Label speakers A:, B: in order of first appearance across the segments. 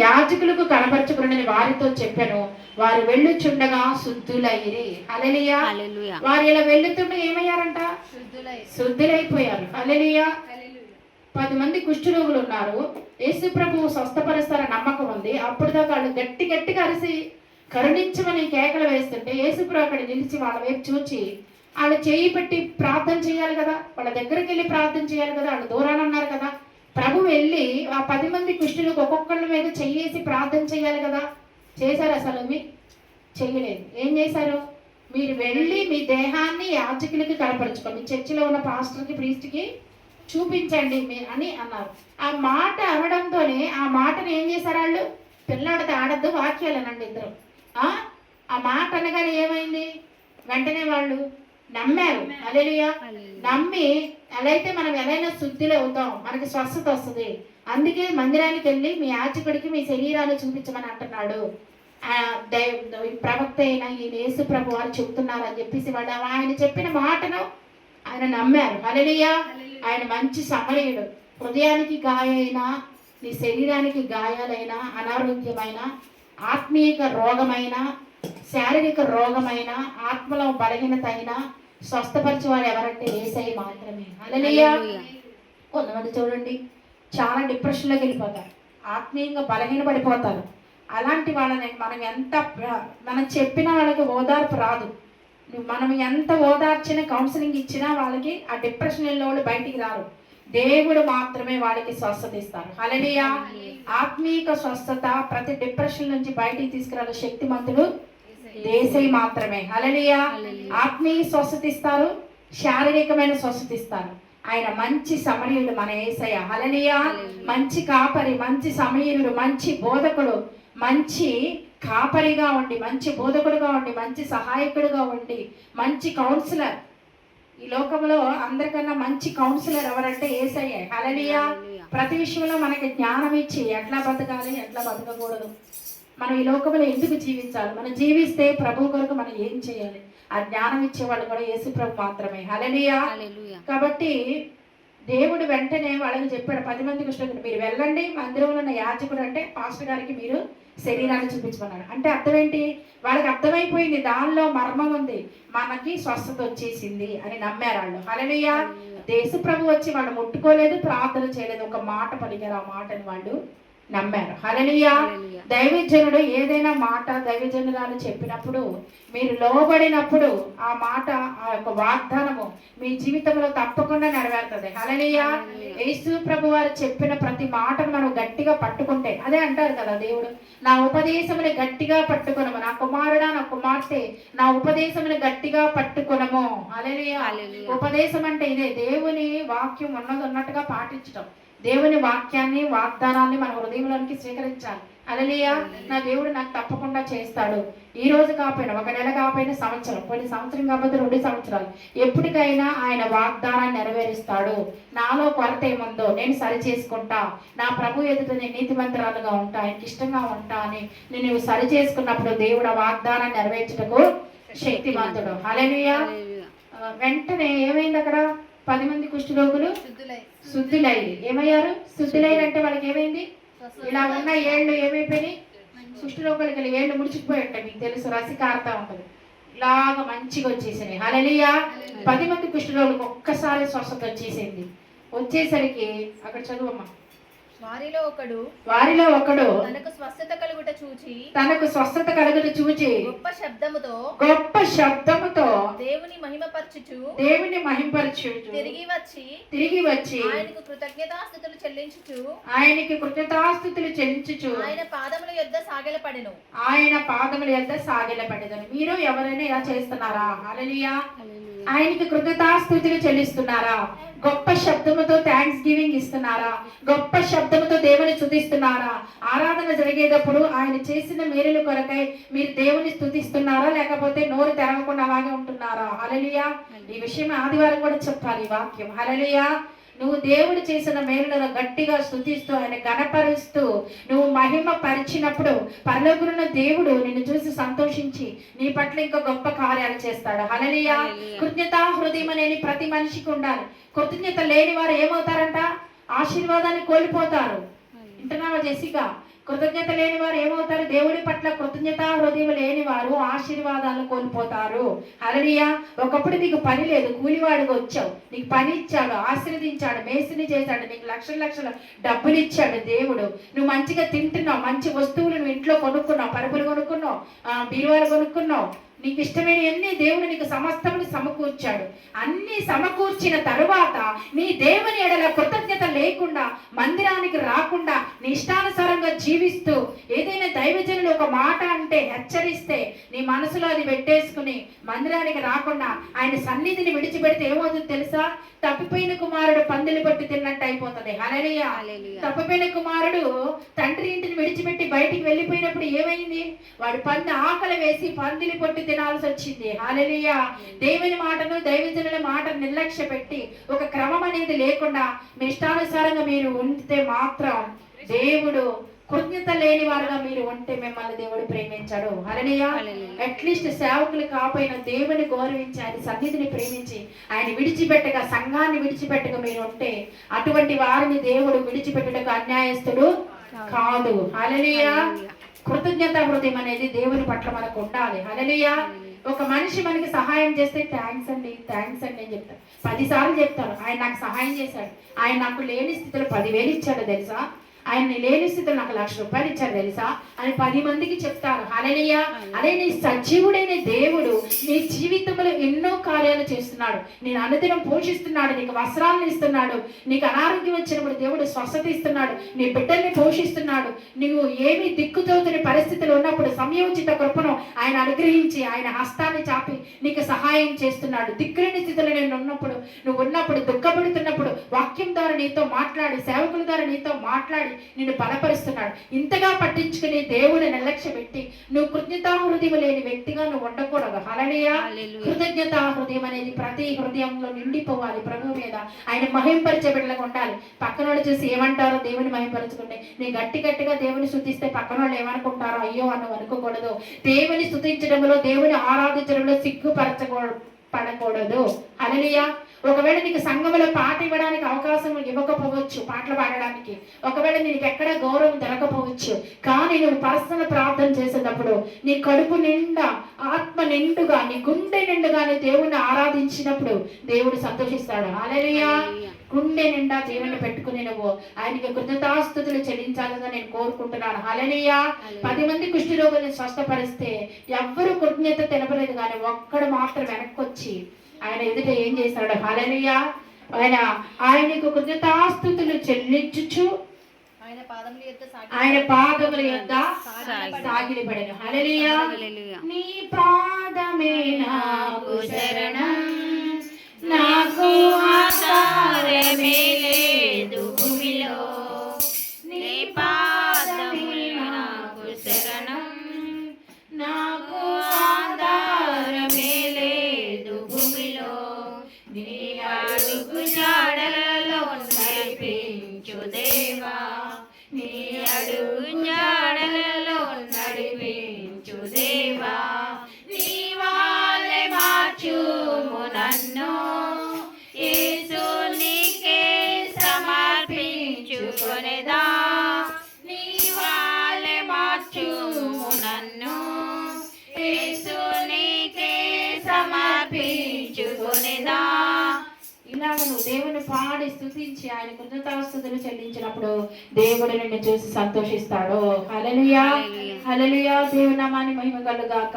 A: యాజకులకు కనపరచుకుని వారితో చెప్పాను. వారు వెళ్ళుచుండగా శుద్ధులైరి. హల్లెలూయా. వారు ఇలా వెళ్ళుతుండగా ఏమయ్యారంట? శుద్ధులైపోయారు. హల్లెలూయా. 10 మంది కుష్ఠరోగులు ఉన్నారు. యేసు ప్రభువు స్వస్థపరుస్తారని నమ్మకం ఉంది. అప్పుడు దాకా వాళ్ళు గట్టి గట్టిగా అరిసి కరుణించమని కేకలు వేస్తుంటే యేసు ప్రభు అక్కడ నిలిచి వాళ్ళ వైపు చూచి వాళ్ళు చేయి పెట్టి ప్రార్థన చేయాలి కదా, వాళ్ళ దగ్గరికి వెళ్ళి ప్రార్థన చేయాలి కదా, వాళ్ళు దూరాన ఉన్నారు కదా. ప్రభు వెళ్ళి ఆ 10 మంది కుష్ఠులకు ఒక్కొక్కళ్ళ మీద చెయ్యేసి ప్రార్థన చేయాలి కదా. చేశారు? అసలు చెయ్యలేదు. ఏం చేశారు? మీరు వెళ్ళి మీ దేహాన్ని యాజకులకి కనపరచుకోండి, మీ చర్చిలో ఉన్న పాస్టర్కి ప్రీస్ట్కి చూపించండి అని అన్నారు. ఆ మాట అనడంతోనే ఆ మాటను ఏం చేశారు వాళ్ళు? పిల్లాడితో ఆడద్దు వాక్యాలు అనండి ఇద్దరు. ఆ మాట అనగానే ఏమైంది? వెంటనే వాళ్ళు నమ్మారు. హల్లెలూయా. నమ్మి అలా అయితే మనం ఎలా శుద్ధిలో అవుతాం, మనకి స్వస్థత వస్తుంది. అందుకే మందిరానికి వెళ్ళి మీ యాజకుడికి మీ శరీరాన్ని చూపించమని అంటున్నాడు. ప్రవక్త అయిన ఈ యేసు ప్రభు వారు చెప్తున్నారు అని చెప్పేసి వాళ్ళు ఆయన చెప్పిన మాటను ఆయన నమ్మారు. హల్లెలూయా. ఆయన మంచి సమరయుడు. హృదయానికి గాయైన, నీ శరీరానికి గాయాలైన, అనారోగ్యమైన, ఆత్మీయ రోగమైన, శారీరక రోగమైన, ఆత్మలో బలహీనత అయినా స్వస్థపరిచేవాడు ఎవరంటే యేసయ్య మాత్రమే. హల్లెలూయా. కొంతమంది చూడండి చాలా డిప్రెషన్లోకి వెళ్ళిపోతారు, ఆత్మీయంగా బలహీన పడిపోతారు. అలాంటి వాళ్ళని మనం చెప్పిన వాళ్ళకి ఓదార్పు రాదు. మనం ఎంత ఓదార్చిన కౌన్సిలింగ్ ఇచ్చినా వాళ్ళకి ఆ డిప్రెషన్ వెళ్ళిన వాళ్ళు బయటికి రారు. దేవుడు మాత్రమే వాళ్ళకి స్వస్థత ఇస్తారు. హల్లెలూయా. ఆత్మీయ స్వస్థత, ప్రతి డిప్రెషన్ నుంచి బయటికి తీసుకురాల శక్తిమంతుడు యేసయ్య మాత్రమే. హల్లెలూయా. ఆత్మీయ స్వస్థత ఇస్తారు, శారీరకమైన స్వస్థత ఇస్తారు. ఆయన మంచి సమరయుడు మన యేసయ్య. హల్లెలూయా. మంచి కాపరి, మంచి సమరయుడు, మంచి బోధకుడు, మంచి కాపరిగా ఉండి, మంచి బోధకుడుగా ఉండి, మంచి సహాయకుడుగా ఉండి, మంచి కౌన్సిలర్. ఈ లోకంలో అందరికన్నా మంచి కౌన్సిలర్ ఎవరంటే యేసయ్య. హల్లెలూయా. ప్రతి విషయంలో మనకి జ్ఞానం ఇచ్చి ఎట్లా బతకాలి, ఎట్లా బతకకూడదు, మనం ఈ లోకంలో ఎందుకు జీవించాలి, మనం జీవిస్తే ప్రభు కొరకు మనం ఏం చేయాలి, ఆ జ్ఞానం ఇచ్చేవాళ్ళు కూడా యేసు ప్రభు మాత్రమే. హల్లెలూయా. కాబట్టి దేవుడు వెంటనే వాళ్ళకి చెప్పాడు, 10 మంది కుష్ఠరోగులు మీరు వెళ్ళండి, మందిరంలో ఉన్న యాజకుడు అంటే పాస్టర్ గారికి మీరు శరీరాన్ని చూపించమన్నాడు. అంటే అర్థం ఏంటి? వాళ్ళకి అర్థమైపోయింది, దానిలో మర్మం ఉంది, మనకి స్వస్థత వచ్చేసింది అని నమ్మారు వాళ్ళు. హల్లెలూయా. యేసు ప్రభు వచ్చి వాళ్ళు ముట్టుకోలేదు, ప్రార్థన చేయలేదు, ఒక మాట పలికారు, ఆ మాటని వాళ్ళు నమ్మారు. హల్లెలూయా. దైవజనుడు ఏదైనా మాట దైవజనురాలు చెప్పినప్పుడు మీరు లోబడినప్పుడు ఆ మాట, ఆ యొక్క వాగ్దానము మీ జీవితంలో తప్పకుండా నెరవేరుతుంది. హల్లెలూయా. యేసు ప్రభు వారు చెప్పిన ప్రతి మాటను మనం గట్టిగా పట్టుకుంటే, అదే అంటారు కదా దేవుడు, నా ఉపదేశముని గట్టిగా పట్టుకునము, నా కుమారుడా నా కుమార్తె నా ఉపదేశముని గట్టిగా పట్టుకునము. హల్లెలూయా. ఉపదేశం అంటే ఇదే, దేవుని వాక్యం ఉన్నట్టుగా పాటించడం, దేవుని వాక్యాన్ని వాగ్దానాన్ని మన హృదయంలోనికి స్వీకరించాలి. హల్లెలూయా. నా దేవుడు నాకు తప్పకుండా చేస్తాడు. ఈ రోజు కాకపోయినా, 1 నెల కాకపోయినా, సంవత్సరం, కొన్ని సంవత్సరం కాకపోతే 2 సంవత్సరాలు, ఎప్పటికైనా ఆయన వాగ్దానాన్ని నెరవేరుస్తాడు. నాలో కొరత ఏముందో నేను సరి చేసుకుంటా, నా ప్రభు ఎదుట నేను నీతిమంతురాలుగా ఉంటా, ఆయనకి ఇష్టంగా ఉంటా అని నేను సరి చేసుకున్నప్పుడు దేవుడు ఆ వాగ్దానాన్ని నెరవేర్చుటకు శక్తివంతుడు. హల్లెలూయా. వెంటనే ఏమైంది అక్కడ? 10 మంది కుష్ఠరోగులు శుద్ధులైరు. ఏమయ్యారు? శుద్ధులైరు అంటే వాళ్ళకి ఏమైంది? ఇలా ఉన్న ఏళ్ళు ఏమైపోయినాయి? కుష్ఠరోగులకి ఏళ్ళు ముడిచిపోయి ఉంటాయి, మీకు తెలుసు, రసికారుతా ఉంటుంది, ఇలాగ మంచిగా వచ్చేసినాయి. హల్లెలూయా. 10 మంది కుష్ఠరోగులకు ఒక్కసారి స్వస్థత వచ్చేసింది. వచ్చేసరికి అక్కడ చదువమ్మా.
B: వారిలో ఒకడు తనకు స్వస్థత కలుగుట చూచి గొప్ప శబ్దముతో దేవుని మహిమపరచుచు తిరిగి వచ్చి ఆయనకు కృతజ్ఞతాస్తుతులు చెల్లించుచు ఆయన పాదముల యొద్ద సాగిలపడెను. మీరు ఎవరైనా ఇలా చేస్తున్నారా? హల్లెలూయా. ఆయనకి కృతజ్ఞతాస్తుతులు చెల్లిస్తున్నారా? గొప్ప శబ్దముతో థ్యాంక్స్ గివింగ్ ఇస్తున్నారా? గొప్ప శబ్దముతో దేవుని స్తుతిస్తున్నారా? ఆరాధన జరిగేటప్పుడు ఆయన చేసిన మేలుల కొరకై మీరు దేవుని స్తుతిస్తున్నారా, లేకపోతే నోరు తెరవకుండా అలాగే ఉంటున్నారా? హల్లెలూయా. ఈ విషయం ఆదివారం కూడా చెప్పాలి వాక్యం. హల్లెలూయా. నువ్వు దేవుడు చేసిన మేలులను గట్టిగా స్తుతిస్తూ ఆయన గణపరుస్తూ నువ్వు మహిమ పరిచినప్పుడు పరలోకమున్న దేవుడు నిన్ను చూసి సంతోషించి నీ పట్ల ఇంకా గొప్ప కార్యాలు చేస్తాడు. హల్లెలూయా. కృతజ్ఞతా హృదయం అనేది ప్రతి మనిషికి ఉండాలి. కృతజ్ఞత లేని వారు ఏమవుతారంట? ఆశీర్వాదాన్ని కోల్పోతారు. వింటున్నావా జెసికా? కృతజ్ఞత లేని వారు ఏమవుతారు? దేవుడి పట్ల కృతజ్ఞత హృదయం లేని వారు ఆశీర్వాదాలను కోల్పోతారు. హల్లెలూయా. ఒకప్పుడు నీకు పని లేదు, కూలివాడిగా వచ్చావు, నీకు పని ఇచ్చాడు, ఆశీర్వదించాడు, మేసిని చేశాడు, నీకు లక్షల లక్షల డబ్బులు ఇచ్చాడు దేవుడు. నువ్వు మంచిగా తింటున్నావు, మంచి వస్తువులు నువ్వు ఇంట్లో కొనుక్కున్నావు, పరుపులు కొనుక్కున్నావు, బీరువాలు కొనుక్కున్నావు, నీకు ఇష్టమైన అన్ని దేవుడు నీకు సమస్తముని సమకూర్చాడు. అన్ని సమకూర్చిన తరువాత నీ దేవుని ఎడల కృతజ్ఞత లేకుండా, మందిరానికి రాకుండా, నీ ఇష్టానుసారంగా జీవిస్తూ, ఏదైనా దైవజనులు ఒక మాట అంటే హెచ్చరిస్తే నీ మనసులో అది పెట్టేసుకుని మందిరానికి రాకుండా ఆయన సన్నిధిని విడిచిపెడితే ఏమవుతుంది తెలుసా? తప్పిపోయిన కుమారుడు పందిని పట్టి తిన్నట్టు అయిపోతుంది. హల్లెలూయా. తప్పిపోయిన కుమారుడు తండ్రి ఇంటిని విడిచిపెట్టి బయటికి వెళ్ళిపోయినప్పుడు ఏమైంది? వాడు పంది ఆకలి వేసి పందిని పట్టి తినాల్సి వచ్చింది. హల్లెలూయా. దేవుని మాటను, దైవజనుల మాటను నిర్లక్ష్య పెట్టి ఒక క్రమం అనేది లేకుండా మీ ఇష్టానుసారంగా మీరు ఉంటే మాత్రం దేవుడు కృతజ్ఞత లేని వారుగా మీరు ఉంటే మిమ్మల్ని దేవుడు ప్రేమించాడు. హల్లెలూయా. అట్లీస్ట్ సేవకులు కాపోయిన దేవుని గౌరవించి ఆయన సన్నిధిని ప్రేమించి ఆయన విడిచిపెట్టగా, సంఘాన్ని విడిచిపెట్టగా మీరు ఉంటే అటువంటి వారిని దేవుడు విడిచిపెట్టడానికి అన్యాయస్తుడు కాదు. హల్లెలూయా. కృతజ్ఞత హృదయం అనేది దేవుని పట్ల మనకు ఉండాలి. హల్లెలూయా. ఒక మనిషి మనకి సహాయం చేస్తే థ్యాంక్స్ అండి, థ్యాంక్స్ అండి అని చెప్తారు. 10 సార్లు చెప్తారు, ఆయన నాకు సహాయం చేశాడు, ఆయన నాకు లేని స్థితిలో 10,000 ఇచ్చాడు తెలుసా, ఆయన లేని స్థితిలో నాకు ₹1,00,000 ఇచ్చాడు తెలుసా అని 10 మందికి చెప్తారు. హల్లెలూయా. అదే నీ సజీవుడైన దేవుడు నీ జీవితంలో ఎన్నో కార్యాలు చేస్తున్నాడు, నేను అనుదినం పోషిస్తున్నాడు, నీకు వస్త్రాలను ఇస్తున్నాడు, నీకు అనారోగ్యం వచ్చినప్పుడు దేవుడు స్వస్థత ఇస్తున్నాడు, నీ బిడ్డల్ని పోషిస్తున్నాడు, నువ్వు ఏమీ దిక్కుతోచని పరిస్థితులు ఉన్నప్పుడు సమయోచిత కృపను ఆయన అనుగ్రహించి ఆయన హస్తాన్ని చాపి నీకు సహాయం చేస్తున్నాడు. దిక్కులేని స్థితిలో నేను ఉన్నప్పుడు, నువ్వు ఉన్నప్పుడు, దుఃఖపడుతున్నప్పుడు వాక్యం ద్వారా నీతో మాట్లాడి, సేవకుల ద్వారా నీతో మాట్లాడి నిన్ను బలపరుస్తున్నాడు. ఇంతగా పట్టించుకుని దేవుని నిర్లక్ష్య పెట్టి నువ్వు కృతజ్ఞతా హృదయం లేని వ్యక్తిగా నువ్వు ఉండకూడదు. హల్లెలూయా. కృతజ్ఞతా హృదయం అనేది ప్రతి హృదయంలో నిండిపోవాలి. ప్రభు మీద ఆయన మహింపరిచే బిడ్డలుగా ఉండాలి. పక్కనోడు చూసి ఏమంటారో దేవుని మహింపరచుకుంటే, నీ గట్టిగా దేవుని స్తుతిస్తే పక్కనోళ్ళు ఏమనుకుంటారో అయ్యో అని అనుకోకూడదు. దేవుని స్తుతించడంలో, దేవుని ఆరాధించడంలో పడకూడదు. హల్లెలూయా. ఒకవేళ నీకు సంఘంలో పాట ఇవ్వడానికి అవకాశం ఇవ్వకపోవచ్చు, పాటలు పాడడానికి, ఒకవేళ నీకు ఎక్కడ గౌరవం దొరకపోవచ్చు, కానీ నువ్వు పర్సనల్ ప్రార్థన చేసేటప్పుడు నీ కడుపు నిండా, ఆత్మ నిండుగా, నీ గుండె నిండుగానే దేవుణ్ణి ఆరాధించినప్పుడు దేవుడు సంతోషిస్తాడు. హల్లెలూయా. గుండె నిండా దేవుని పెట్టుకుని నువ్వు ఆయనకి కృతజ్ఞతాస్తుతులు చెల్లించాలని నేను కోరుకుంటున్నాను. హల్లెలూయా. 10 మంది కుష్ఠరోగులను స్వస్థపరిస్తే ఎవ్వరు కృతజ్ఞత తెలపలేదు, కానీ ఒక్కడు మాత్రం వెనక్కి వచ్చి ఆయన ఎదుట ఏం చేశాడు? హల్లెలూయా. ఆయనకు కృతజ్ఞతాస్తుతులు చెల్లించుచు ఆయన పాదముల యొద్ద సాగిలపడెను. హల్లెలూయా. నీ పాదమే నాకు శరణం, నాకు ఆధారమే లేదు భూమిలో, నీ పాదమే నాకు శరణం, నాకు ఆధారమే లేదు భూమిలో, నీ అడుగు జాడలలో నడిపించు దేవా, నీ అడుగు జాడలలో నడిపించు దేవా, నీ వాళ్ళే మార్చుము నన్ను, యేసు నీకే సమర్పించుకొనేదా, నీ వాళ్ళే మార్చుము నన్ను, యేసు నీకే సమర్పించుకొనేదా. ఇలాగ నువ్వు దేవుని పాడి స్తుతించి ఆయన కృతజ్ఞతాస్తుతులు చెల్లించినప్పుడు దేవుడు నిన్ను చూసి సంతోషిస్తాడు. హల్లెలూయా. హల్లెలూయా. దేవుని నామానికి మహిమ కలుగాక.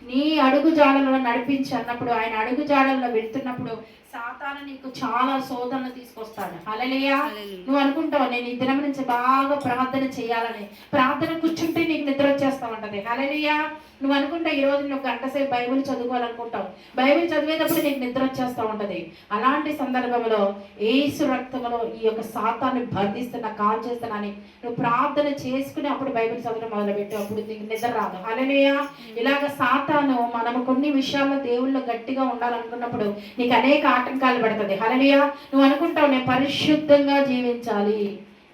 B: నీ అడుగు జాడల్లో నడిపించి అన్నప్పుడు, ఆయన అడుగు జాడల్లో వెళ్తున్నప్పుడు సాతాను నీకు చాలా శోధనలు తీసుకొస్తాడు. హల్లెలూయా. నువ్వు అనుకుంటావు నేను ఈ దినం నుంచి బాగా ప్రార్థన చేయాలని, ప్రార్థన కూర్చుంటే నీకు నిద్ర వచ్చేస్తా ఉంటది. హల్లెలూయా. నువ్వు అనుకుంటా ఈ రోజు నువ్వు 1 గంట సేపు బైబిల్ చదువుకోవాలనుకుంటావు, బైబిల్ చదివేటప్పుడు నీకు నిద్ర వచ్చేస్తూ ఉంటది. అలాంటి సందర్భంలో యేసు రక్తంలో ఈ యొక్క సాతాన్ని బంధిస్తున్నా, కాల్ చేస్తున్నాని నువ్వు ప్రార్థన చేసుకుని అప్పుడు బైబిల్ చదవడం మొదలుపెట్టు, అప్పుడు నీకు నిద్ర రాదు. హల్లెలూయా. ఇలాగ సాతాను మనము కొన్ని విషయాల్లో దేవుళ్ళు గట్టిగా ఉండాలనుకున్నప్పుడు నీకు అనేక ఆటంకాలు పడుతుంది. హల్లెలూయా. నువ్వు అనుకుంటావు నేను పరిశుద్ధంగా జీవించాలి,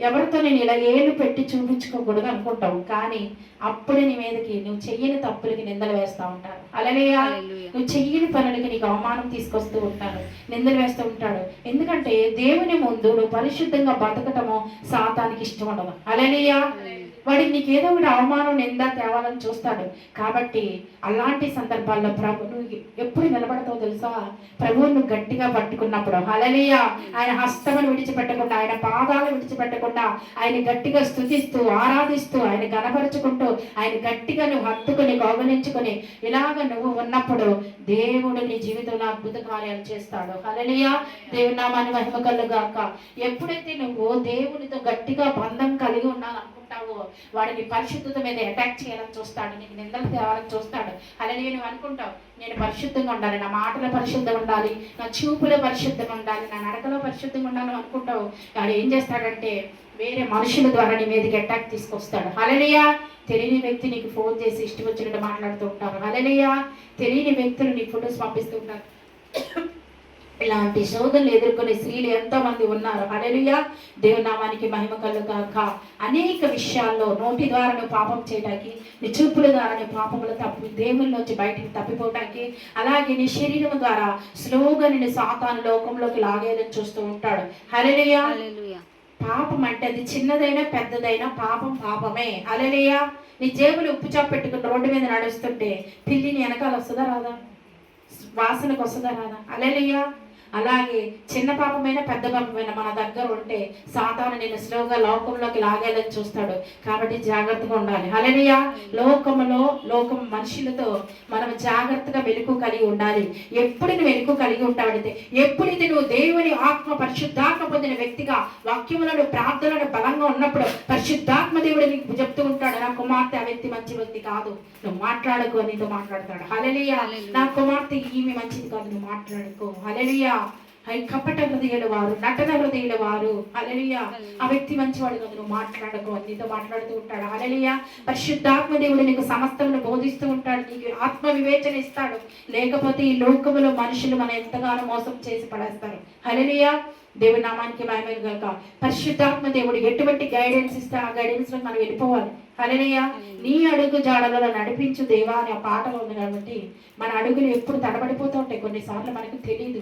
B: ఎవరితో నేను ఇలా ఏళ్ళు పెట్టి చూపించుకోకూడదు అనుకుంటావు, కానీ అప్పుడే నీ మీదకి నువ్వు చెయ్యని తప్పులకి నిందలు వేస్తూ ఉంటారు. హల్లెలూయా. నువ్వు చెయ్యని పనులకి నీకు అవమానం తీసుకొస్తూ ఉంటాడు, నిందలు వేస్తూ ఉంటాడు. ఎందుకంటే దేవుని ముందు నువ్వు పరిశుద్ధంగా బతకటము సాతానికి ఇష్టం ఉండదు. హల్లెలూయా. వాడికి నీకు ఏదో ఒకటి అవమానం నింద తేవాలని చూస్తాడు. కాబట్టి అలాంటి సందర్భాల్లో ప్రభు నువ్వు ఎప్పుడు నిలబడతావు తెలుసా? ప్రభువును గట్టిగా పట్టుకున్నప్పుడు హల్లెలూయా, ఆయన హస్తమును విడిచిపెట్టకుండా, ఆయన పాదాలు విడిచిపెట్టకుండా, ఆయన గట్టిగా స్తుతిస్తూ ఆరాధిస్తూ ఆయన గణపరుచుకుంటూ ఆయన గట్టిగా నువ్వు హత్తుకుని కౌగలించుకొని ఇలాగ నువ్వు ఉన్నప్పుడు దేవుడు నీ జీవితంలో అద్భుత కార్యాలు చేస్తాడు. హల్లెలూయా, దేవుని నామాన్ని మహిమ కలుగాక. ఎప్పుడైతే నువ్వు దేవునితో గట్టిగా బంధం కలిగి ఉన్నావు, వాడిని పరిశుద్ధత మీద అటాక్ చేయాలని చూస్తాడు, నీకు నిందలు తేవాలని చూస్తాడు. అలాగే నువ్వు అనుకుంటావు నేను పరిశుద్ధంగా ఉండాలి, నా మాటలో పరిశుద్ధంగా ఉండాలి, నా చూపులో పరిశుద్ధంగా ఉండాలి, నా నడకలో పరిశుద్ధంగా ఉండాలి అనుకుంటావు. వాడు ఏం చేస్తాడంటే వేరే మనుషుల ద్వారా నీ మీదకి అటాక్ తీసుకొస్తాడు. హల్లెలూయా, తెలియని వ్యక్తి నీకు ఫోన్ చేసి ఇష్టం వచ్చినట్టు మాట్లాడుతూ ఉంటారు. హల్లెలూయా, తెలియని వ్యక్తులు నీకు ఫొటోస్ పంపిస్తూ ఉంటారు. ఇలాంటి శోధనలు ఎదుర్కొనే స్త్రీలు ఎంతో మంది ఉన్నారు. హల్లెలూయా, దేవుని నామానికి మహిమ కలుగాక. అనేక విషయాల్లో నోటి ద్వారా నువ్వు పాపం చేయడానికి, నీ చూపుల ద్వారా నీ పాపములు తప్పి దేవుళ్ళలోంచి బయటికి తప్పిపోవటానికి, అలాగే నీ శరీరం ద్వారా స్లోగా నిన్ను సాతాను లోకంలోకి లాగేయాలని చూస్తూ ఉంటాడు. హల్లెలూయా, పాపం అంటే అది చిన్నదైనా పెద్దదైనా పాపం పాపమే. హల్లెలూయా, నీ జేబులు ఉప్పు చాపు పెట్టుకుని రోడ్డు మీద నడుస్తుంటే పిల్లిని వెనకాల వస్తుందా రాదా? వాసనకు వస్తుందా రాదా? హల్లెలూయా, అలాగే చిన్న పాపమైన పెద్ద పాపమైన మన దగ్గర ఉంటే సాతాను నేను స్లోగా లోకంలోకి లాగేయాలని చూస్తాడు. కాబట్టి జాగ్రత్తగా ఉండాలి. హల్లెలూయా, లోకం మనుషులతో మనం జాగ్రత్తగా వెలుగు కలిగి ఉండాలి. ఎప్పుడు నువ్వు వెలుగు కలిగి ఉంటావంటే ఎప్పుడైతే నువ్వు దేవుని ఆత్మ పరిశుద్ధాత్మ పొందిన వ్యక్తిగా వాక్యములను ప్రార్థనలను బలంగా ఉన్నప్పుడు పరిశుద్ధాత్మ దేవుడు నీకు చెప్తూ ఉంటాడు, నా కుమార్తె ఆ వ్యక్తి మంచి వ్యక్తి కాదు, నువ్వు మాట్లాడుకో, నీతో మాట్లాడతాడు. హల్లెలూయా, నా కుమార్తె ఈమె మంచిది కాదు, నువ్వు మాట్లాడుకో. హల్లెలూయా, కపట హృదయుల వారు, నటన హృదయుల వారు, హల్లెలూయా, ఆ వ్యక్తి మంచివాడు కాదు, నువ్వు మాట్లాడుకో, నీతో మాట్లాడుతూ ఉంటాడు. హల్లెలూయా, పరిశుద్ధాత్మ దేవుడు నీకు సమస్తమును బోధిస్తూ ఉంటాడు, నీకు ఆత్మ వివేచన ఇస్తాడు. లేకపోతే ఈ లోకములో మనుషులు మనం ఎంతగానో మోసం చేసి పడేస్తారు. హల్లెలూయా, దేవుని నామానికి మహిమ గాక. పరిశుద్ధాత్మ దేవుడు ఎటువంటి గైడెన్స్ ఇస్తే ఆ గైడెన్స్ లో మనం వెళ్ళిపోవాలి. హల్లెలూయా, నీ అడుగు జాడలలో నడిపించు దేవా అనే పాట ఉంది. కాబట్టి మన అడుగులు ఎప్పుడు తడబడిపోతూ ఉంటాయి. కొన్నిసార్లు మనకు తెలియదు.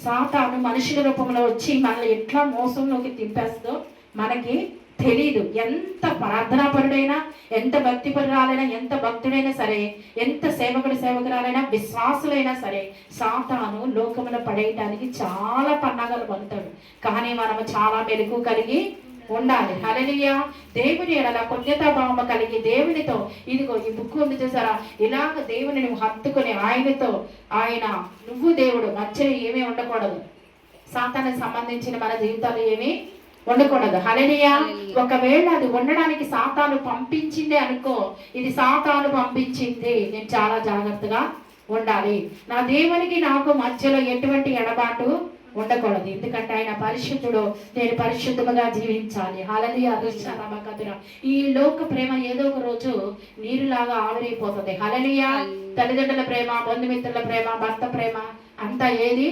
B: సాతాను మనుషుల రూపంలో వచ్చి మనల్ని ఎట్లా మోసంలోకి తింపేస్తుందో మనకి తెలీదు. ఎంత ప్రార్థనాపరుడైనా, ఎంత భక్తిపరురాలైనా, ఎంత భక్తుడైనా సరే, ఎంత సేవకురాలైనా, విశ్వాసులైనా సరే సాతాను లోకములో పడేయడానికి చాలా పన్నాగాలు పలుతాడు. కానీ మనము చాలా మెలుగు కలిగి ఉండాలి. హల్లెలూయా, దేవుని ఎడల పుణ్యతాభావం కలిగి దేవునితో, ఇదిగో ఈ బుక్ ఉంది చూసారా, ఇలాగ దేవుని నువ్వు హత్తుకొని ఆయనతో, ఆయన నువ్వు దేవుడు మధ్యలో ఏమీ ఉండకూడదు. సాతానికి సంబంధించిన మన జీవితాలు ఏమీ ఉండకూడదు. హల్లెలూయా, ఒకవేళ అది ఉండడానికి సాతాను పంపించిందే అనుకో, ఇది సాతాను పంపించింది, నేను చాలా జాగ్రత్తగా ఉండాలి. నా దేవునికి నాకు మధ్యలో ఎటువంటి ఎడబాటు ఉండకూడదు. ఎందుకంటే ఆయన పరిశుద్ధుడు, నేను పరిశుద్ధముగా జీవించాలి. హల్లెలూయా, ఈ లోక ప్రేమ ఏదో ఒక రోజు నీరులాగా ఆవిరైపోతుంది. హల్లెలూయా, తల్లిదండ్రుల ప్రేమ, బంధుమిత్రుల ప్రేమ, భర్త ప్రేమ అంతా ఏది